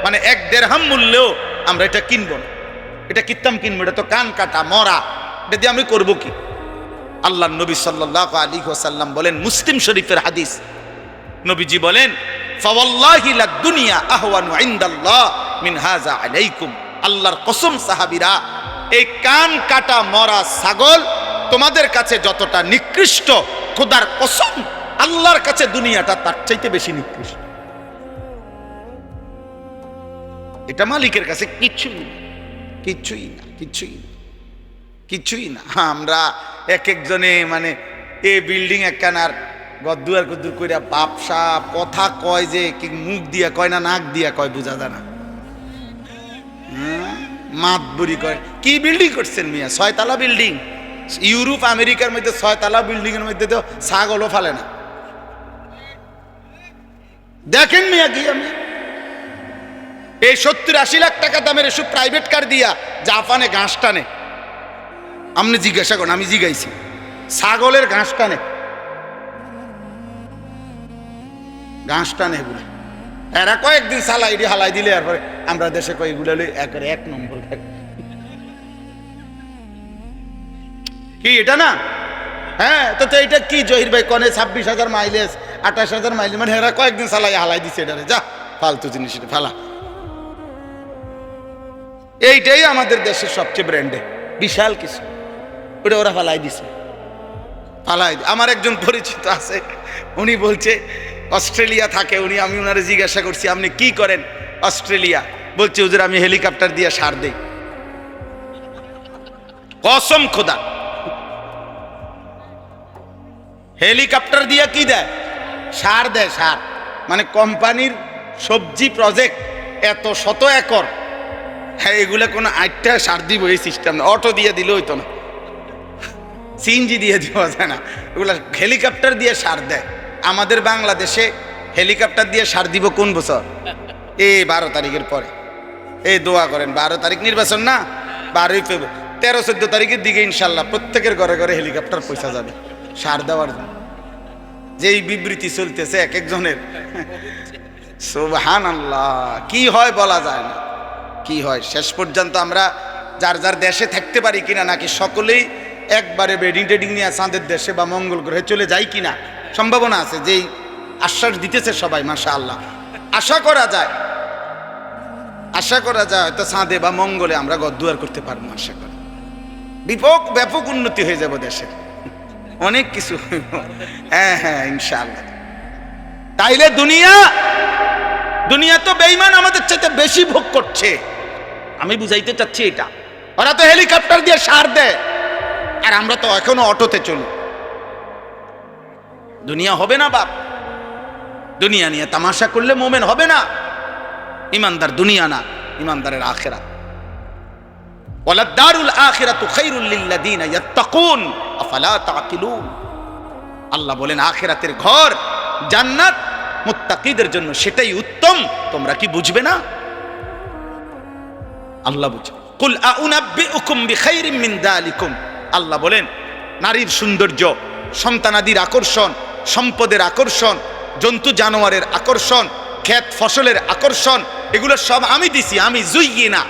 মানে 1 দিরহাম মূল্যেও আমরা এটা কিনবো না। এটা কিত্তাম কিনবো? এটা তো কান কাটা মরা, এটা দিয়ে আমি করবো কি? আল্লাহর নবী সাল্লাল্লাহু আলাইহি ওয়াসাল্লাম বলেন, মুসলিম শরীফের হাদিস, নবীজি বলেন, ফাওয়াল্লাহি লাদ দুনিয়া আহওয়ানু ইনদাল্লাহ মিন হাযা আলাইকুম। আল্লাহর কসম সাহাবীরা, এই কান কাটা মরা ছাগল তোমাদের কাছে যতটা নিকৃষ্ট, খোদার কসম আল্লাহর কাছে দুনিয়াটা তার চাইতে বেশি নিকৃষ্ট। এটা মালিকের কাছে কিছুই না, কিছুই না, কিছুই না, কিছুই না। আমরা এক একজনে মানে এই বিল্ডিং একখানার গদ্দুয়ার গদ্দুর কইরা বাপসা কথা কয়, যে কি মুখ দিয়া কয় না নাক দিয়া কয় বুঝা যায় না, মাতবুরি কয়। কি বিল্ডিং করছেন মিয়া? 6 তলা বিল্ডিং। ইউরোপ আমেরিকার মধ্যে 6 তলা বিল্ডিং এর মধ্যে তো ছাগলও ফালে না। দেখেন মিয়া কি, আমি এই 70-80 লাখ টাকা দামের এসব প্রাইভেট কার দিয়া জাপানে ঘাস টানে। আপনি জিজ্ঞাসা করেন, আমি জিজ্ঞাইছি, ছাগলের ঘাস টানে, ঘাস টানে এগুলো। এরা কয়েকদিন চালাই দিয়ে হালাই দিলে এরপরে আমরা দেশে কয় এগুলো একের 1 নম্বর। কি এটা না? হ্যাঁ, তো এটা কি জহির ভাই কনে 26,000 মাইলেজ 28,000 মাইলেজ, মানে এরা কয়েকদিন চালাই হালাই দিছে, এটারে যা ফালতু জিনিস, এটা ফালা। এইটাই আমাদের দেশের সবচেয়ে ব্র্যান্ডে বিশাল কিছু, ওটা ওরা ফালাই দিছে, ফালাই। আমার একজন পরিচিত আছে, উনি বলছে অস্ট্রেলিয়া থাকে উনি, আমি ওনারে জিজ্ঞাসা করছি আপনি কি করেন অস্ট্রেলিয়া? বলছে হুজুর আমি হেলিকপ্টার দিয়ে সার দেই। কসম খোদা, হেলিকপ্টার দিয়ে কি দেয়? সার দেয়, সার। মানে কোম্পানির সবজি প্রজেক্ট এত শত একর, হ্যাঁ এগুলো কোনো 8টা সার দিব এই সিস্টেম না, অটো দিয়ে দিলে হইতো না, সিএনজি দিয়ে দেওয়া যায় না, এগুলো হেলিকপ্টার দিয়ে সার দেয়। আমাদের বাংলাদেশে হেলিকপ্টার দিয়ে সার দিব কোন বছর? এই 12 তারিখের পরে। এই দোয়া করেন, 12 তারিখ নির্বাচন না, 12ই ফেব্রুয়ারি, 13-14 তারিখের দিকে ইনশাল্লাহ প্রত্যেকের ঘরে ঘরে হেলিকপ্টার পয়সা যাবে সার দেওয়ার জন্য। যেই বিবৃতি চলতেছে এক একজনের, সুবহানাল্লাহ, কি হয় বলা যায় না, কি হয়। শেষ পর্যন্ত আমরা যার যার দেশে থাকতে পারি কিনা, নাকি সকলেই একবারে বেডিং টেডিং নিয়ে চাঁদের দেশে বা মঙ্গল গ্রহে চলে যায় কিনা, সম্ভাবনা আছে। যেই আশ্বাস দিতেছে সবাই, মাশাআল্লাহ, আশা করা যায়, আশা করা যায় হয়তো চাঁদে বা মঙ্গলে আমরা গদ্দুয়ার করতে পারবো, আশা করি। ব্যাপক উন্নতি হয়ে যাব দেশের, অনেক কিছু। হ্যাঁ হ্যাঁ ইনশাআল্লাহ। তাইলে দুনিয়া তো বেঈমান আমাদের চাইতে বেশি ভোগ করছে। আমি বুঝাইতে চাচ্ছি এটা, ওরা তো হেলিকপ্টার দিয়ে সার দেয়, আর আমরা তো এখনো অটোতে চলি। দুনিয়া হবে না বাপ, দুনিয়া নিয়ে তামাশা করলে মোমেন হবে না। ইমানদার দুনিয়া না, ইমানদারের আখিরাত। ওয়ালাদ-দারুল আখিরাতু খায়রুল লিল্লাযিনা ইয়াত্তাকুন আফালা তাকিলুন। আল্লাহ বলেন আখিরাতের ঘর জান্নাত মুত্তাকিদের জন্য, সেটাই উত্তম। তোমরা কি বুঝবে না? আল্লাহ বুঝে। কুল আউনাব্বিউকুম বিখাইরিম মিন যালিকুম। আল্লাহ বলেন নারীর সৌন্দর্য, সন্তানাদির আকর্ষণ, সম্পদের আকর্ষণ, জন্তু জানোয়ারের আকর্ষণ, ক্ষেত ফসলের আকর্ষণ, এগুলো সব আমি দিছি। আমি জুইয়িনা,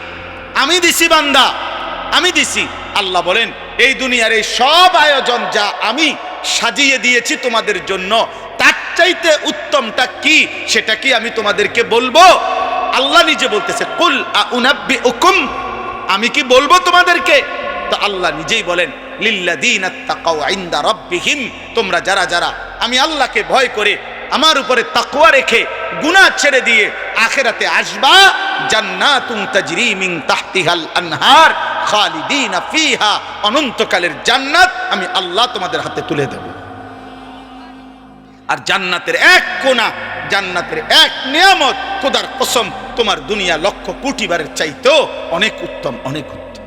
আমি দিছি বান্দা, আমি দিছি। আল্লাহ বলেন এই দুনিয়ার এই সব আয়োজন যা আমি সাজিয়ে দিয়েছি তোমাদের জন্য, তার চাইতে উত্তমটা কি সেটা কি আমি তোমাদেরকে বলবো? আল্লাহ নিজে বলতেছে কুল আউনাব্বিউকুম, আমি কি বলবো তোমাদেরকে? তো আল্লাহ নিজেই বলেন লিল্লাযিনা তাকাউ ইনদা রাব্বিহিম, তোমরা যারা যারা আমি আল্লাহকে ভয় করে আমার উপরে তাকওয়া রেখে গুনাহ ছেড়ে দিয়ে আখিরাতে আসবা, জান্নাতুন তাজরি মিন তাহতিহাল আনহার খালিদিনা ফিহা, অনন্তকালের জান্নাত আমি আল্লাহ তোমাদের হাতে তুলে দেব। আর জান্নাতের এক কোণা, জান্নাতের এক নিয়ামত, খোদার কসম তোমার দুনিয়া লক্ষ কোটি বারের চাইতেও অনেক উত্তম, অনেক উত্তম,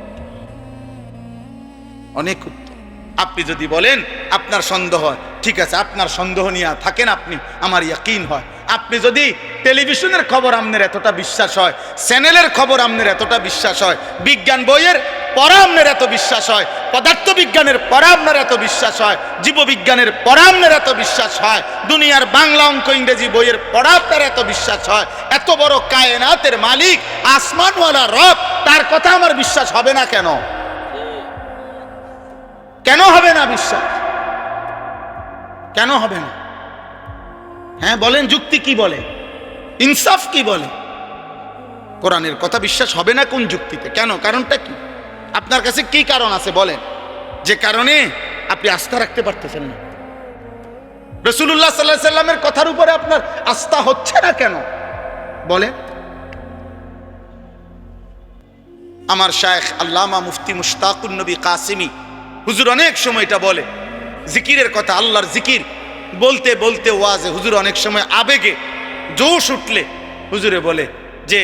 অনেক উত্তম। আপনি যদি বলেন আপনার সন্দেহ হয়, ঠিক আছে, আপনার সন্দেহ নিয়ে থাকেন আপনি, আমার ইয়াকিন হয়। আপনি যদি টেলিভিশনের খবর আপনার এতটা বিশ্বাস হয়, চ্যানেলের খবর আপনার এতটা বিশ্বাস হয়, বিজ্ঞান বইয়ের পড়া আপনার এত বিশ্বাস হয়, পদার্থ বিজ্ঞানের পড়া আপনার এত বিশ্বাস হয়, জীববিজ্ঞানের পড়া আপনার এত বিশ্বাস হয়, দুনিয়ার বাংলা অঙ্ক ইংরেজি বইয়ের পড়া আপনার এত বিশ্বাস হয়, এত বড় কায়নাতের মালিক আসমানওয়ালা রব, তার কথা আমার বিশ্বাস হবে না কেন? কেন হবে না বিশ্বাস? কেন হবে না? হ্যাঁ বলেন, যুক্তি কি বলে, ইনসাফ কি বলে? কোরআনের কথা বিশ্বাস হবে না কোন যুক্তিতে? কেন? কারণটা কি? আপনার কাছে কি কারণ আছে বলেন, যে কারণে আপনি আস্থা রাখতে পারতেছেন না? রাসূলুল্লাহ সাল্লাল্লাহু আলাইহি সাল্লামের কথার উপরে আপনার আস্থা হচ্ছে না কেন বলেন? আমার শায়েখ আল্লামা মুফতি মুশতাকুন নবী কাসিমি হুজুর অনেক সময় এটা বলে, জিকিরের কথা, আল্লাহর জিকির বলতে বলতে ওয়াজে হুজুর অনেক সময় আবেগে জোশ উঠলে হুজুরে বলে যে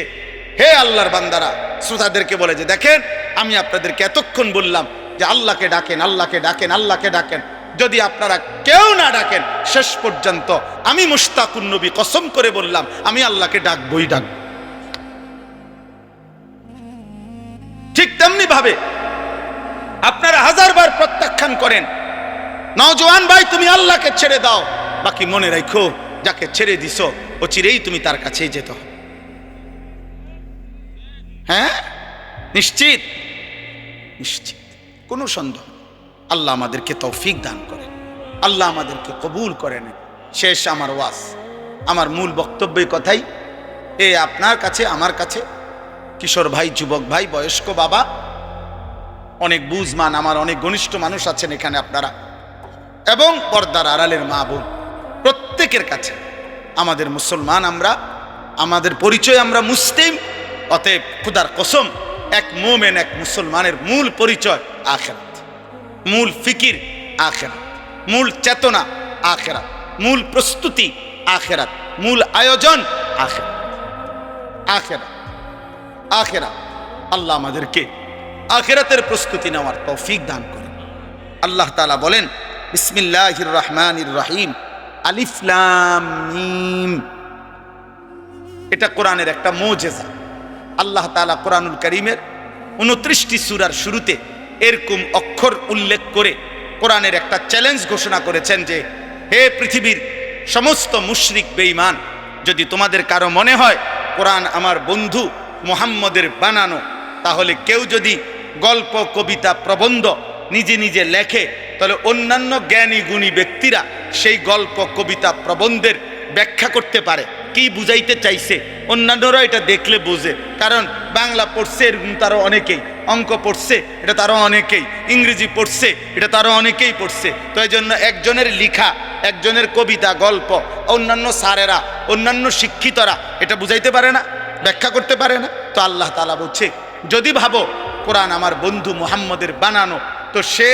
হে আল্লাহর বান্দারা, শ্রোতাদেরকে বলে যে দেখেন আমি আপনাদেরকে এতক্ষণ বললাম যে আল্লাহকে ডাকেন, আল্লাহকে ডাকেন, আল্লাহকে ডাকেন, যদি আপনারা কেউ না ডাকেন শেষ পর্যন্ত আমি মুশতাকুন নবী কসম করে বললাম আমি আল্লাহকে ডাকবই ডাকবো। ঠিক তেমনি ভাবে আপনারা হাজারবার প্রত্যাখ্যান করেন, নওজোয়ান ভাই তুমি আল্লাহকে ছেড়ে দাও, বাকি মনে রাখো যাকে ছেড়ে দিছো ও চিরেই তুমি তার কাছেই যেতে হবে। হ্যাঁ নিশ্চিত, নিশ্চিত, কোনো সন্দেহ। আল্লাহ আমাদেরকে তৌফিক দান করেন, আল্লাহ আমাদেরকে কবুল করেন। শেষ আমার ওয়াজ, আমার মূল বক্তব্যের কথাই আপনার কাছে, আমার কাছে, কিশোর ভাই, যুবক ভাই, বয়স্ক বাবা, অনেক বুঝমান আমার অনেক ঘনিষ্ঠ মানুষ আছেন এখানে আপনারা, এবং পর্দার আড়ালের মা বোন, প্রত্যেকের কাছে আমাদের মুসলমান, আমরা আমাদের পরিচয় আমরা মুসলিম, অতএব খুদার কসম এক মোমেন, এক মুসলমানের মূল পরিচয় আখিরাত, মূল ফিকির আখিরাত, মূল চেতনা আখিরাত, মূল প্রস্তুতি আখিরাত, মূল আয়োজন আখিরাত, আখিরাত, আখিরাত। আল্লাহ আমাদেরকে আখিরাতের প্রস্তুতি নেওয়ার তৌফিক দান করেন। আল্লাহ তাআলা বলেন বিসমিল্লাহির রহমানির রহিম, আলিফ লাম মিম। এটা কোরআনের একটা মুজিজা। আল্লাহ তাআলা কোরআনুল কারীমের 29টি সূরার শুরুতে এরকম অক্ষর উল্লেখ করে কোরআনের একটা চ্যালেঞ্জ ঘোষণা করেছেন যে হে পৃথিবীর সমস্ত মুশরিক বেঈমান, যদি তোমাদের কারো মনে হয় কোরআন আমার বন্ধু মুহাম্মদের বানানো, তাহলে কেউ যদি গল্প, কবিতা, প্রবন্ধ নিজে নিজে লেখে, তাহলে অন্যান্য জ্ঞানী গুণী ব্যক্তিরা সেই গল্প, কবিতা, প্রবন্ধের ব্যাখ্যা করতে পারে, কি বুঝাইতে চাইছে। অন্যান্যরা এটা দেখলে বোঝে, কারণ বাংলা পড়ছে এরকম তারও অনেকেই, অঙ্ক পড়ছে এটা তারও অনেকেই, ইংরেজি পড়ছে এটা তারও অনেকেই পড়ছে। তো এই জন্য একজনের লিখা, একজনের কবিতা, গল্প, অন্যান্য স্যারেরা, অন্যান্য শিক্ষিতরা এটা বুঝাইতে পারে না, ব্যাখ্যা করতে পারে না। তো আল্লাহ তাআলা বলছে যদি ভাবো কোরআন আমার বন্ধু মুহাম্মদের বানানো, তো সে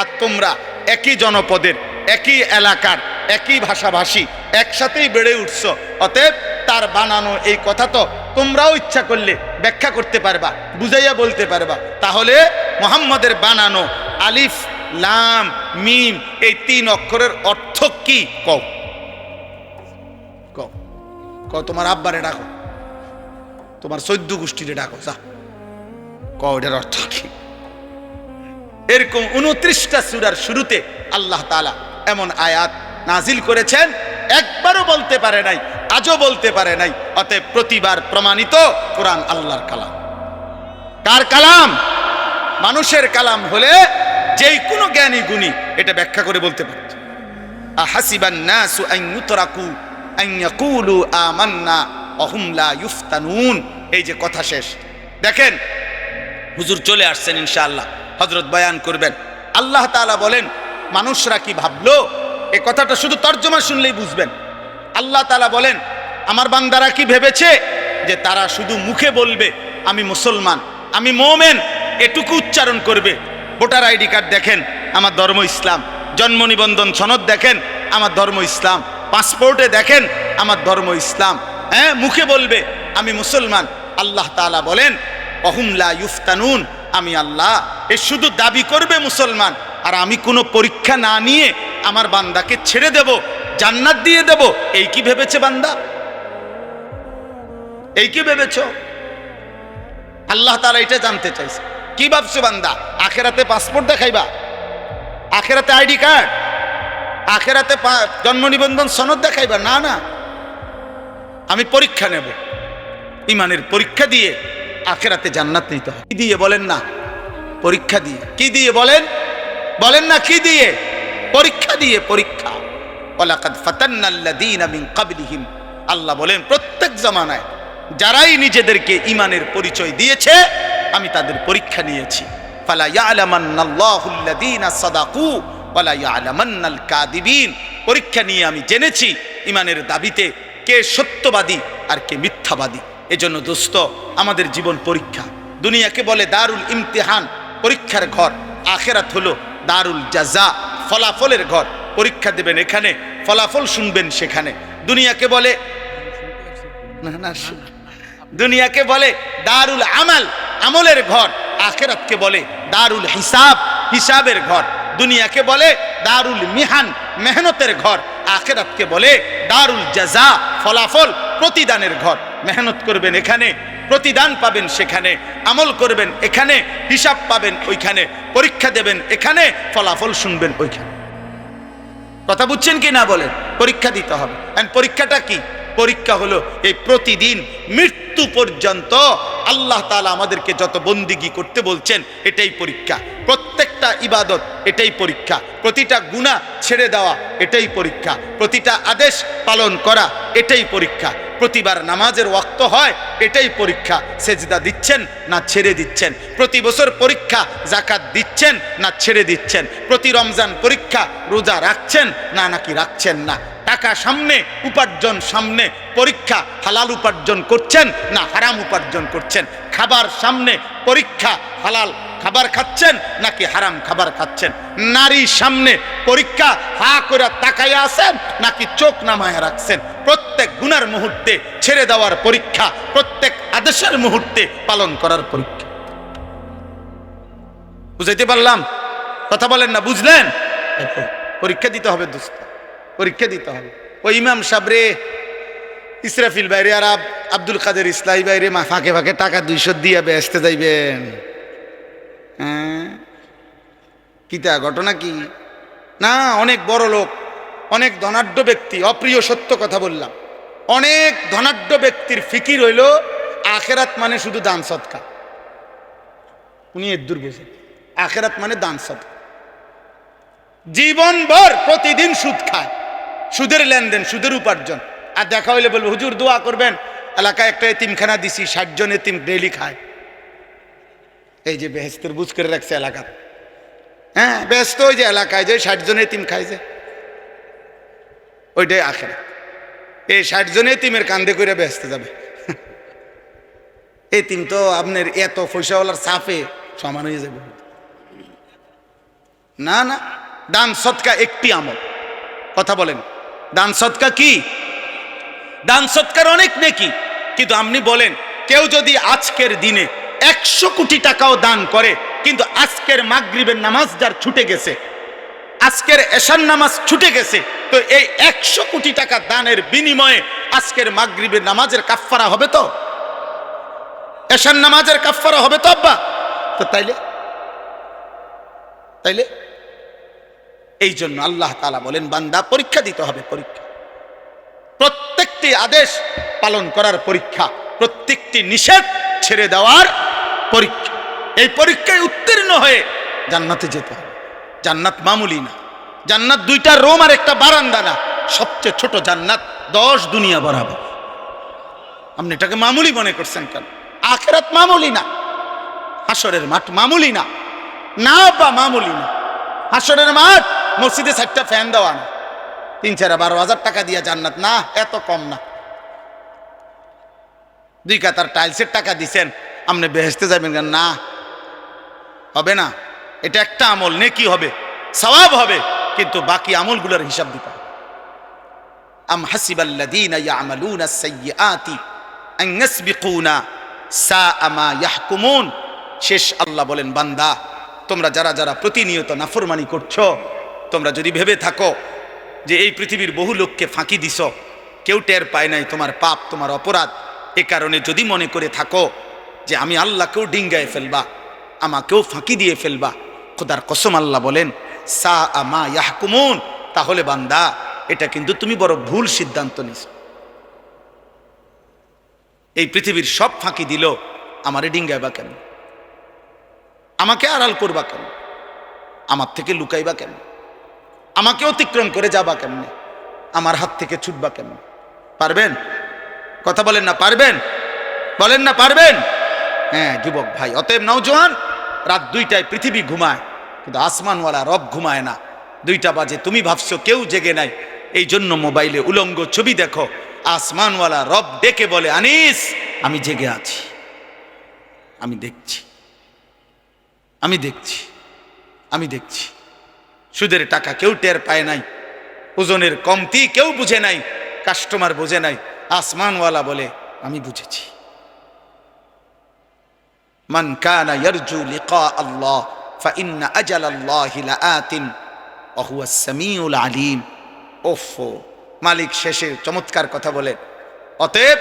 আর তোমরা একই জনপদের, একই এলাকার, একই ভাষাভাষী, একসাথেই বেড়ে উঠছো, অতএব তার বানানো এই কথা তো তোমরাও ইচ্ছা করলে ব্যাখ্যা করতে পারবা, বুঝাইয়া বলতে পারবা। তাহলে মুহাম্মদের বানানো আলিফ লাম মিম এই 3 অক্ষরের অর্থ কি? কও কও কও। তোমার আব্বারে ডাকো, তোমার 14 গোষ্ঠীরে ডাকো, যা কও এটার অর্থ কি। এরকম 29টা সূরার শুরুতে আল্লাহ তাআলা এমন আয়াত নাজিল করেছেন, একবারও বলতে পারে নাই, আজও বলতে পারে নাই। অতএব প্রতিবার প্রমাণিত কোরআন আল্লাহর কালাম। কার কালাম? মানুষের কালাম হলে যেই কোনো জ্ঞানী গুণী এটা ব্যাখ্যা করে বলতে পারত। আহাসিবান নাসু আন ইউতরাকু আন ইয়াকুলু আমান্না ওয়া হুম লা ইফতানুন। এই যে কথা শেষ, দেখেন হুজুর চলে আসছেন, ইনশাআল্লাহ হযরত বয়ান করবেন। আল্লাহ তাআলা বলেন মানুষরা কি ভাবলো, এই কথাটা শুধু তর্জমা শুনলেই বুঝবেন। আল্লাহ তাআলা বলেন আমার বান্দারা কি ভেবেছে যে তারা শুধু মুখে বলবে আমি মুসলমান, আমি মুমিন, এটুকু উচ্চারণ করবে। ভোটার আইডি কার্ড দেখেন আমার ধর্ম ইসলাম, জন্ম নিবন্ধন সনদ দেখেন আমার ধর্ম ইসলাম, পাসপোর্টে দেখেন আমার ধর্ম ইসলাম, হ্যাঁ মুখে বলবে আমি মুসলমান। আল্লাহ তাআলা বলেন ওহুম লা ইফতানুন, আমি আল্লাহ এ শুধু দাবি করবে মুসলমান, আর আমি কোনো পরীক্ষা না নিয়ে আমার বান্দাকে ছেড়ে দেব, জান্নাত দিয়ে দেব। এই কি ভেবেছে বান্দা? এই কি ভেবেছ? আল্লাহ তাআলা এটা জানতে চাইছে। কি ভাবছো বান্দা? আখেরাতে পাসপোর্ট দেখাইবা, আখেরাতে আইডি কার্ড, আখেরাতে জন্ম নিবন্ধন সনদ দেখাইবা? না না, আমি পরীক্ষা নেব, ইমানের পরীক্ষা দিয়ে আখেরাতে জান্নাত নিতে হবে। কি দিয়ে বলেন না? পরীক্ষা দিয়ে। কি দিয়ে বলেন? বলেন না কি দিয়ে? পরীক্ষা দিয়ে। পরীক্ষা। ওয়ালাকাদ ফাতান্নাল্লাযীনা মিন ক্বাবলিহিম, আল্লাহ বলেন প্রত্যেক জামানায় যারাই নিজেদেরকে ইমানের পরিচয় দিয়েছে আমি তাদের পরীক্ষা নিয়েছি। ফালা ইয়ালামান্নাল্লাহুল্লাযীনা সাদাকু ওয়ালা ইয়ালামান্নাল কাযিবিন। পরীক্ষা নিয়ে আমি জেনেছি ইমানের দাবিতে কে সত্যবাদী আর কে মিথ্যাবাদী। এজন্য দোস্ত আমাদের জীবন পরীক্ষা। দুনিয়াকে বলে দারুল ইমতিহান, পরীক্ষার ঘর। আখেরাত হলো দারুল জাযা, ফলাফলের ঘর। পরীক্ষা দেবেন এখানে, ফলাফল শুনবেন সেখানে। দুনিয়াকে বলে দুনিয়াকে বলে দারুল আমাল, আমলের ঘর। আখেরাতকে বলে দারুল হিসাব, হিসাবের ঘর। দুনিয়াকে বলে দারুল মিহান, মেহনতের ঘর। আখেরাতকে বলে দারুল জাযা, ফলাফল, প্রতিদানের ঘর। মেহনত করবেন এখানে, প্রতিদান পাবেন সেখানে। আমল করবেন এখানে, হিসাব পাবেন ওইখানে। পরীক্ষা দেবেন এখানে, ফলাফল শুনবেন ওইখানে। কথা বুঝছেন কি না বলেন? পরীক্ষা দিতে হবে। পরীক্ষাটা কি? পরীক্ষা হলো এই প্রতিদিন মৃত্যু পর্যন্ত আল্লাহ তাআলা আমাদেরকে যত বন্দিগি করতে বলছেন এটাই পরীক্ষা। প্রত্যেকটা ইবাদত এটাই পরীক্ষা। প্রতিটা গুনাহ ছেড়ে দেওয়া এটাই পরীক্ষা। প্রতিটা আদেশ পালন করা এটাই পরীক্ষা। প্রতিবার নামাজের ওয়াক্ত হয় এটাই পরীক্ষা। সেজদা দিচ্ছেন না ছেড়ে দিচ্ছেন। প্রতি বছর পরীক্ষা, যাকাত দিচ্ছেন না ছেড়ে দিচ্ছেন। প্রতি রমজান পরীক্ষা, রোজা রাখছেন না নাকি রাখছেন না। টাকা সামনে, উপার্জন সামনে, পরীক্ষা হালাল উপার্জন করছেন না হারাম উপার্জন করছেন। খাবার সামনে, পরীক্ষা হালাল খাবার খাচ্ছেন নাকি হারাম খাবার খাচ্ছেন। নারী সামনে, পরীক্ষা হা করে তাকাইয়া আছেন নাকি চোখ নামায়া রাখছেন। প্রত্যেক গুনার মুহূর্তে ছেড়ে দেওয়ার পরীক্ষা, প্রত্যেক আদেশের মুহূর্তে পালন করার পরীক্ষা। বুঝাইতে পারলাম? কথা বলেন না, বুঝলেন? পরীক্ষা দিতে হবে দোস্ত, পরীক্ষা দিতে হবে। ওই ইমাম সাবরে, ইসরাফিল বাইরে আর আব্দুল কাদের ইসলাহি বাইরে ফাঁকে ফাঁকে টাকা 200 দিয়ে বেহেশতে যাইবেন। হ্যাঁ, কিতা ঘটনা কি? না, অনেক বড় লোক, অনেক ধনাঢ্য ব্যক্তি, অপ্রিয় সত্য কথা বললাম, অনেক ধনাঢ্য ব্যক্তির ফিকির হইল আখেরাত মানে শুধু দান সদকা। উনি এদ্দুর বোঝেন আখেরাত মানে দান সদকা। জীবনভর প্রতিদিন সুদ খায়, সুদের লেনদেন, সুদের উপার্জন। আর দেখা হইলে বলবো হুজুর দোয়া করবেন, এলাকায় একটা এতিমখানা দিছি, 60 জন এতিম ডেইলি খায়। এই যে বেহেস্তের বুঝ করে রাখছে এলাকা। হ্যাঁ, ব্যস্ত ওই যে এলাকায় যে 60 জন এতিম খায় যে, ওইটাই আখেরাত। এই 60 জন এতিমের কান্দে করে বেহেস্তে যাবে। এতিম তো আপনার এত পয়সাওয়ালার সাফে সমান হয়ে যাবে। না না, দান সদকা একটি আমল। কথা বলেন, দান সদকা কি? দান সৎকার অনেক নেকি, কিন্তু আপনি বলেন কেউ যদি আজকের দিনে 100 কোটি টাকাও দান করে, কিন্তু আজকের মাগরিবের নামাজ যার ছুটে গেছে, আজকের এশার নামাজ ছুটে গেছে, তো এই 100 কোটি টাকা দানের বিনিময়ে আজকের মাগরিবের নামাজের কাফফারা হবে তো? এশার নামাজের কাফফারা হবে তো আব্বা? তো তাইলে এই জন্য আল্লাহ তাআলা বলেন, বান্দা পরীক্ষা দিতে হবে, পরীক্ষা। প্রত্যেকটি আদেশ পালন করার পরীক্ষা, প্রত্যেকটি নিষেধ ছেড়ে দেওয়ার পরীক্ষা। এই পরীক্ষায় উত্তীর্ণ হয়ে জান্নাতে যেতে হবে। জান্নাত মামুলি না, জান্নাত 2টা রুম আর একটা বারান্দা না, সবচেয়ে ছোট জান্নাত 10 দুনিয়া বরাবর। আপনি এটাকে মামুলি মনে করছেন কেন? আখিরাত মামুলি না, হাসরের মাঠ মামুলি না, না বা মামুলি না। হাসরের মাঠ মসজিদে 4টা ফ্যান দেওয়া না, 3-4-12 হাজার টাকা দিয়ে জান্নাত না, এত কম না। 2 কাতার টাইলসের টাকা দিছেন, আপনি বেহেশতে যাবেন কেন? না, হবে না। এটা একটা আমল, নেকি হবে, সওয়াব হবে, কিন্তু বাকি আমলগুলোর হিসাব দিতে হবে। আম হাসিবাল্লাযীনা ইয়ামালুনা আস-সাইয়্যাতি আন ইয়াসবিকুনা সাআ মা ইয়াহকুমুন। শেষ আল্লাহ বলেন, বান্দা তোমরা যারা যারা প্রতিনিয়ত নাফরমানি করছো, তোমরা যদি ভেবে থাকো যে এই পৃথিবীর বহু লোককে ফাঁকি দিছ, কেউ টের পায় নাই তোমার পাপ, তোমার অপরাধ, এ কারণে যদি মনে করে থাকো যে আমি আল্লাহকেও ডিঙ্গায় ফেলবা, আমাকেও ফাঁকি দিয়ে ফেলবা, খোদার কসম আল্লাহ বলেন সাআ মা ইয়াহকুমুন, তাহলে বান্দা এটা কিন্তু তুমি বড় ভুল সিদ্ধান্ত নিছ। এই পৃথিবীর সব ফাঁকি দিল, আমারে ডিঙ্গাইবা কেন? আমাকে আড়াল করবা কেন? আমার থেকে লুকাইবা কেন? আমাকে অতিক্রম করে যাবা কেমনে? আমার হাত থেকে ছুটবা কেমন? পারবেন? কথা বলেন না, পারবেন? বলেন না পারবেন? হ্যাঁ যুবক ভাই, অতএব নওজোয়ান, রাত 2টায় পৃথিবী ঘুমায়, কিন্তু আসমানওয়ালা রব ঘুমায় না। 2টা বাজে, তুমি ভাবছো কেউ জেগে নাই, এই জন্য মোবাইলে উলঙ্গ ছবি দেখো। আসমানওয়ালা রব ডেকে বলে, আনিস আমি জেগে আছি, আমি দেখছি, আমি দেখছি, আমি দেখছি। সুদের টাকা কেউ টের পায় নাই, ওজনের কমতি কেউ বুঝে নাই, কাস্টমার বুঝে নাই, আসমানওয়ালা বলে আমি বুঝেছি। মান কানা ইয়ারজু লিকা আল্লাহ ফাইন্না আজালাল্লাহি লাআতিন ওয়া হুয়াস সামিউল আলিম। ওফো, মালিক শেষে চমৎকার কথা বলে, অতএব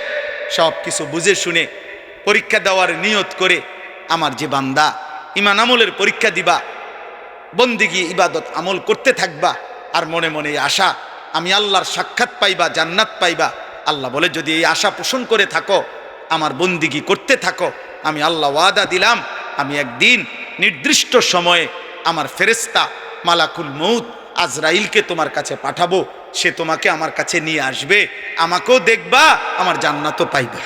সব কিছু বুঝে শুনে পরীক্ষা দেওয়ার নিয়ত করে আমার যে বান্দা ঈমান আমলের পরীক্ষা দিবা, বন্দিগি ইবাদত আমল করতে থাকবা, আর মনে মনে আশা আমি আল্লাহর সাক্ষাৎ পাইবা, জান্নাত পাইবা। আল্লাহ বলে যদি এই আশা পোষণ করে থাকো, আমার বন্দিগি করতে থাকো, আমি আল্লাহ ওয়াদা দিলাম আমি একদিন নির্দিষ্ট সময়ে আমার ফেরেশতা মালাকুল মউত আজরাইলকে তোমার কাছে পাঠাবো, সে তোমাকে আমার কাছে নিয়ে আসবে, আমাকেও দেখবা, আমার জান্নাতও পাইবা।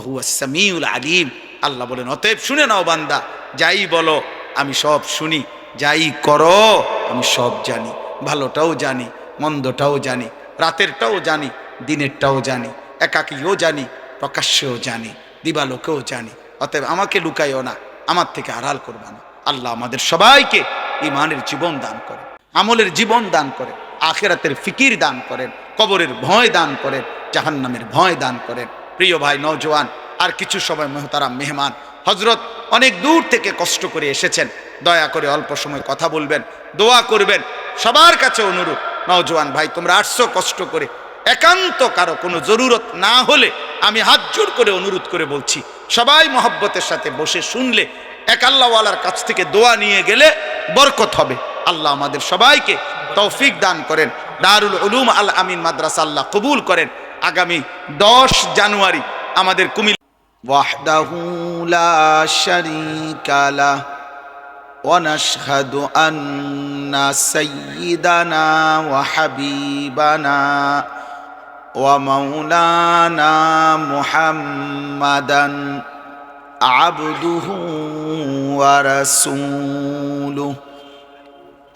হুয়াস সামিউল আলিম। আল্লাহ বলেন, অতএব শুনে নাও বান্দা, যাই বলো আমি সব শুনি, যাই করো আমি সব জানি, ভালোটাও জানি, মন্দটাও জানি, রাতেরটাও জানি, দিনেরটাও জানি, একাকীও জানি, প্রকাশ্যেও জানি, দিবালোকেও জানি। অতএব আমাকে লুকাইও না, আমার থেকে আড়াল করবা না। আল্লাহ আমাদের সবাইকে ঈমানের জীবন দান করেন, আমলের জীবন দান করেন, আখিরাতের ফিকির দান করেন, কবরের ভয় দান করেন, জাহান্নামের ভয় দান করেন। প্রিয় ভাই নওজোয়ান, আর কিছু সময় মোহতারাম মেহমান হজরত অনেক দূর থেকে কষ্ট করে এসেছেন, দয়া করে অল্প সময় কথা বলবেন, দোয়া করবেন। সবার কাছে অনুরোধ, নওজোয়ান ভাই তোমরা আসছো কষ্ট করে, একান্ত কারো কোনো জরুরত না হলে আমি হাত জোর করে অনুরোধ করে বলছি, সবাই মহব্বতের সাথে বসে শুনলে, এক আল্লাহওয়ালার কাছ থেকে দোয়া নিয়ে গেলে বরকত হবে। আল্লাহ আমাদের সবাইকে তৌফিক দান করেন। দারুল উলুম আল আমিন মাদ্রাসা আল্লাহ কবুল করেন। আগামী 10 জানুয়ারি আমাদের কুমিল্লা ওয়াহদাহু লা শারীকা লাহ ওয়া নাশহাদু আন্না সাইয়্যিদানা ওয়া হাবিবানা ওয়া মাওলানা মুহাম্মাদান আবদুহু ওয়া রাসূলুহু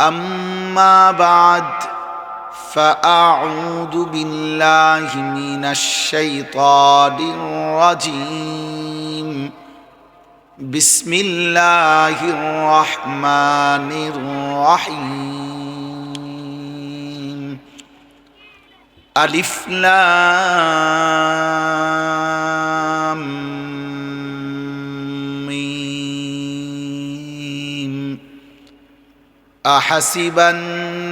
আম্মা বা'দ فأعوذ بالله من الشيطان الرجيم بسم الله الرحمن الرحيم আলিফ লাম মিম আহাসিবান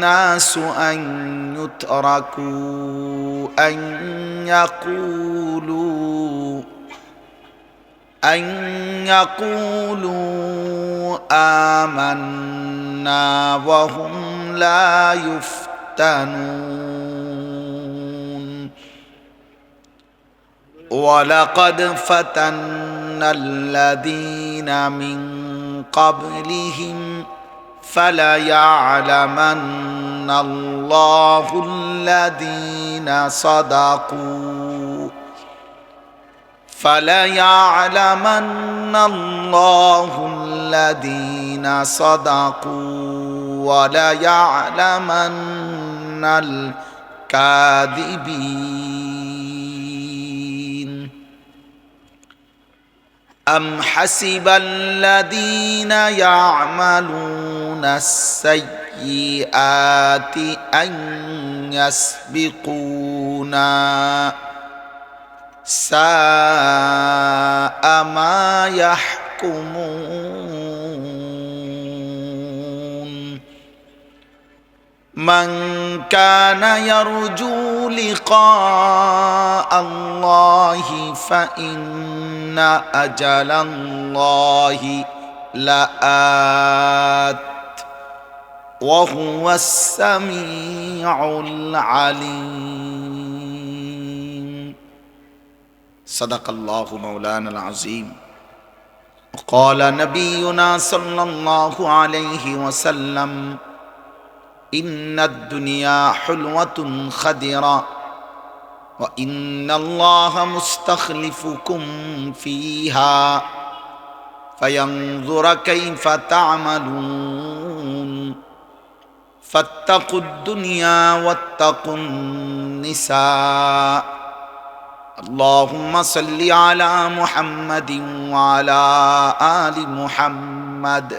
নাসু আন ইউতরাকু আন ইয়াকুলু আমান্না ওয়া হুম লা ইফতানুন ওয়ালাকাদ ফাতান্নাল্লাযীনা মিন ক্বাবলিহিম فليعلمن الله الذين صدقوا وليعلمن الكاذبين أم حسب الذين يعملون السيئات أن يسبقونا ساء ما يحكمون من كان يرجو لقاء الله فإن أجل الله لآت وهو السميع العليم صدق الله مولانا العظيم قال نبينا صلى الله عليه وسلم إن الدنيا حلوة خضرة وإن الله مستخلفكم فيها فينظر كيف تعملون فاتقوا الدنيا واتقوا النساء اللهم صل على محمد وعلى آل محمد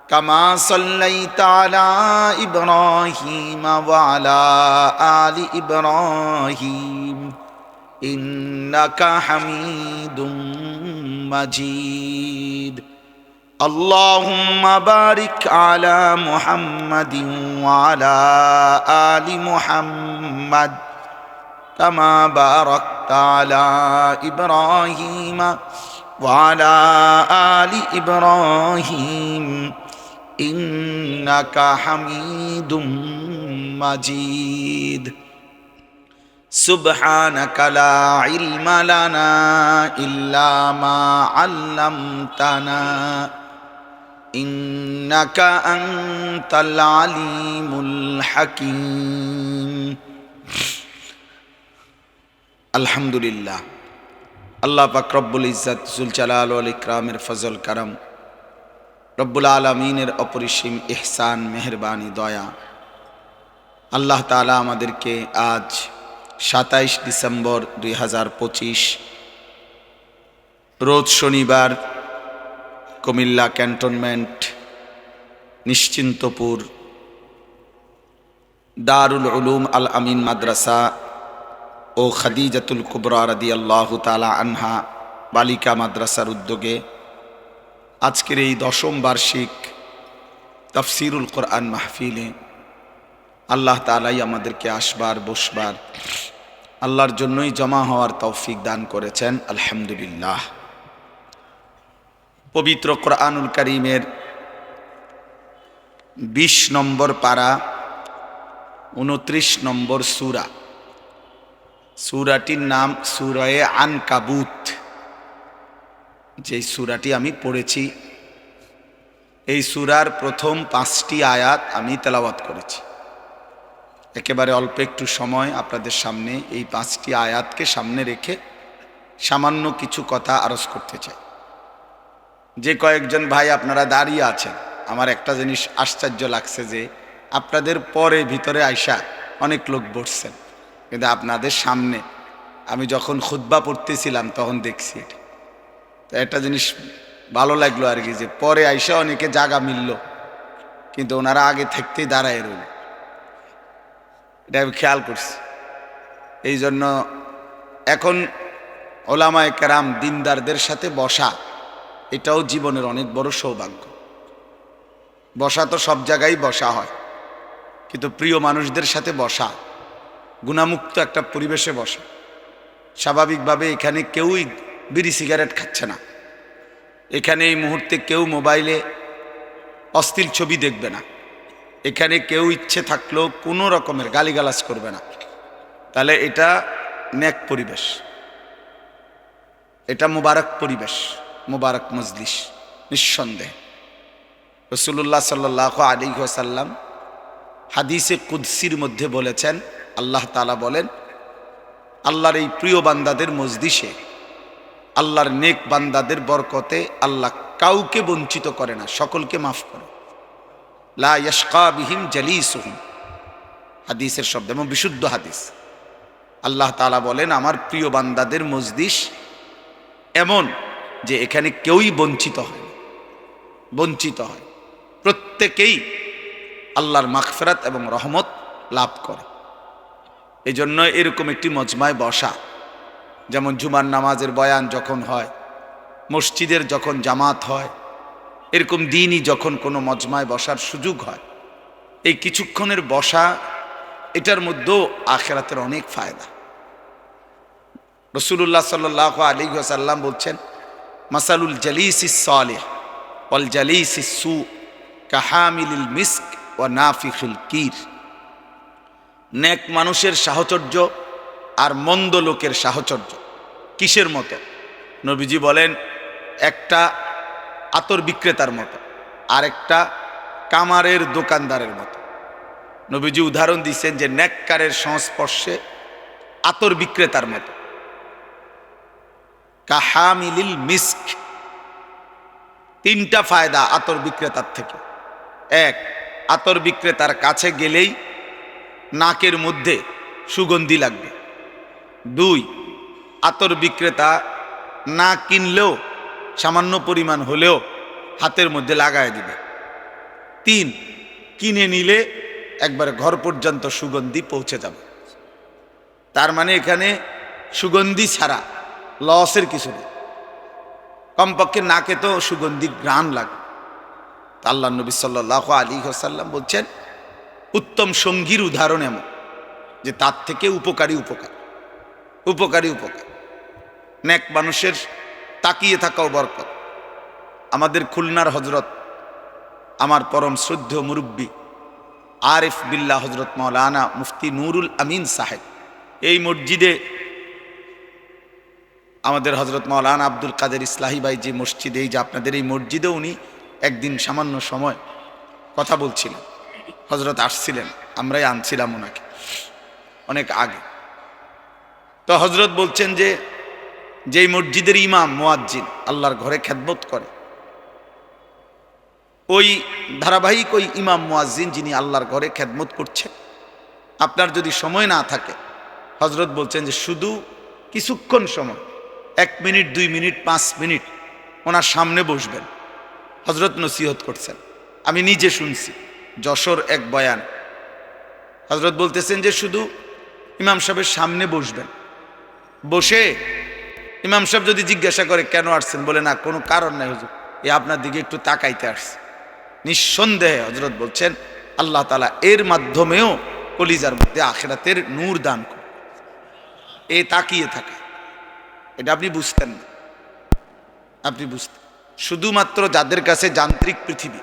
كما صليت على إبراهيم وعلى آل إبراهيم إنك حميد مجيد اللهم بارك على محمد وعلى آل محمد كما باركت على إبراهيم وعلى آل إبراهيم إنك حميد مجيد سبحانك لا علم لنا إلا ما علمتنا إنك أنت العليم الحكيم আলহামদুলিল্লাহ আল্লাহ পাক রব্বুল ইজ্জত জুল জালাল ওয়াল ইকরামের ফজল করম রব্বুল আলামিনের অপরিসীম ইহসান মেহেরবানি দয়া আল্লাহ তাআলা আমাদেরকে আজ 27 ডিসেম্বর 2025 রোজ শনিবার কুমিল্লা ক্যান্টনমেন্ট নিশ্চিন্তপুর দারুল উলুম আল আমিন মাদ্রাসা ও খাদিজাতুল কুবরা রাদিয়াল্লাহু তাআলা আনহা বালিকা মাদ্রাসার উদ্যোগে আজকের এই 10ম বার্ষিক তাফসীরুল কোরআন মাহফিলে আল্লাহ তাআলাই আমাদেরকে আসবার বসবার আল্লাহর জন্যই জমা হওয়ার তৌফিক দান করেছেন আলহামদুলিল্লাহ। পবিত্র কোরআনুল কারীমের 20 নম্বর পারা 29 নম্বর সূরা, সূরাটির নাম সূরায়ে আনকাবুত। যে সূরাটি আমি পড়েছি এই সূরার প্রথম 5টি আয়াত আমি তেলাওয়াত করেছি। একেবারে অল্প একটু সময় আপনাদের সামনে এই 5টি আয়াতকে সামনে রেখে সামান্য কিছু কথা আরজ করতে চাই। যে কয়েকজন ভাই আপনারা দাঁড়িয়ে আছেন, আমার একটা জিনিস আশ্চর্য লাগছে যে আপনাদের পরে ভিতরে আইসা অনেক লোক বসছেন, কিন্তু আপনাদের সামনে আমি যখন খুতবা পড়তেছিলাম তখন দেখছি এটা। তো একটা জিনিস ভালো লাগলো আর কি, যে পরে আইসা অনেকে জায়গা মিলল কিন্তু ওনারা আগে থাকতেই দাঁড়ায় রইল, এটা আমি খেয়াল করছি। এই জন্য এখন ওলামায়ে কেরাম দিনদারদের সাথে বসা এটাও জীবনের অনেক বড় সৌভাগ্য। বসা তো সব জায়গায় বসা হয়, কিন্তু প্রিয় মানুষদের সাথে বসা, গুণামুক্ত একটা পরিবেশে বসা। স্বাভাবিকভাবে এখানে কেউই বিড়ি সিগারেট খাচ্ছে না, এখানে এই মুহূর্তে কেউ মোবাইলে অশ্লীল ছবি দেখবে না, এখানে কেউ ইচ্ছে থাকলেও কোনো রকমের গালিগালাজ করবে না। তাহলে এটা নেক পরিবেশ, এটা মুবারক পরিবেশ, মুবারক মজলিস। নিঃসন্দেহে রাসূলুল্লাহ সাল্লাল্লাহু আলাইহি ওয়াসাল্লাম হাদিসে কুদসির মধ্যে বলেছেন, আল্লাহ তাআলা বলেন, আল্লাহর এই প্রিয় বান্দাদের মজলিসে, আল্লাহর নেক বান্দাদের বরকতে আল্লাহ কাউকে বঞ্চিত করে না, সকলকে মাফ করে। লা ইয়াশকা বিহিম জালিসুহুম, হাদিসের শব্দ এবং বিশুদ্ধ হাদিস। আল্লাহ তাআলা বলেন, আমার প্রিয় বান্দাদের মজলিস এমন যে এখানে কেউই বঞ্চিত হয়, বঞ্চিত হয়, প্রত্যেকেই আল্লাহর মাগফিরাত এবং রহমত লাভ করে। এই জন্য এরকম একটি মজমায় বসা, যেমন জুমার নামাজের বয়ান যখন হয়, মসজিদের যখন জামাত হয়, এরকম দিনই যখন কোনো মজমায় বসার সুযোগ হয়, এই কিছুক্ষণের বসা, এটার মধ্যেও আখিরাতের অনেক ফায়দা। রাসূলুল্লাহ সাল্লাল্লাহু আলাইহি ওয়াসাল্লাম বলছেন, মাসালুল জালিসিস সালিহ ওয়াল জালিসিস সু কাহামিলিল মিস্ক ওয়া নাফিখিল কির। নেক মানুষের সাহচর্য আর মন্দ লোকের সাহচর্য কিসের মতো? নবীজি বলেন, একটা আতর বিক্রেতার মতো, আর একটা কামারের দোকানদারের মতো। নবীজি উদাহরণ দিচ্ছেন যে নেককারের সংস্পর্শে আতর বিক্রেতার মতো। কাহামিলিল মিস্ক, তিনটা ফায়দা আতর বিক্রেতার থেকে। এক, আতর বিক্রেতার কাছে গেলেই নাকের মধ্যে সুগন্ধি লাগবে। দুই, আতর বিক্রেতা না কিনলেও সামান্য পরিমাণ হলেও হাতের মধ্যে লাগায় দিবে। তিন, কিনে নিলে একবার ঘর পর্যন্ত সুগন্ধি পৌঁছে যাবে। তার মানে এখানে সুগন্ধি ছাড়া লসের কিছু নেই, কমপক্ষে নাকে তো সুগন্ধি ঘ্রাণ লাগে। আল্লাহ নবী সাল্লাল্লাহু আলাইহি ওয়াসাল্লাম বলছেন, উত্তম সঙ্গীর উদাহরণ এমন যে তার থেকে উপকারী উপকার, উপকারী উপকার। নেক মানুষের তাকিয়ে থাকাও বরকত। আমাদের খুলনার হজরত, আমার পরম শ্রদ্ধেয় মুরব্বী আরিফ বিল্লাহ হজরত মাওলানা মুফতি নুরুল আমিন সাহেব, এই মসজিদে আমাদের হজরত মাওলানা আব্দুল কাদের ইসলাহি ভাই যে মসজিদে, এই যে আপনাদের এই মসজিদে, উনি একদিন সামান্য সময় কথা বলছিলেন। হজরত আসছিলেন, আমরাই আনছিলাম ওনাকে অনেক আগে। তো হজরত বলছেন যে যেই মসজিদের ইমাম মুয়াজ্জিন আল্লাহর ঘরে খেদমত করে, ওই ধারাবাহিক ওই ইমাম মুয়াজ্জিন যিনি আল্লাহর ঘরে খেদমত করছেন, আপনার যদি সময় না থাকে, হজরত বলছেন যে শুধু কিছুক্ষণ সময়, 1 মিনিট 2 মিনিট 5 মিনিট ওনার সামনে বসবেন। হজরত নসিহত করছেন, আমি নিজে শুনছি যশোর এক বয়ান। হজরত বলতেছেন যে শুধু ইমাম সাহেবের সামনে বসবেন, বসে ইমাম সাহেব যদি জিজ্ঞাসা করে কেন আসছেন, বলে না কোনো কারণ নাই হুজুর, এ আপনার দিকে একটু তাকাইতে আসছে। নিঃসন্দেহে হজরত বলছেন আল্লাহ তাআলা এর মাধ্যমেও কলিজার মধ্যে আখিরাতের নূর দান করে। এ তাকিয়ে থাকা, এটা আপনি বুঝতেন না, আপনি বুঝতেন। শুধুমাত্র যাদের কাছে যান্ত্রিক পৃথিবী,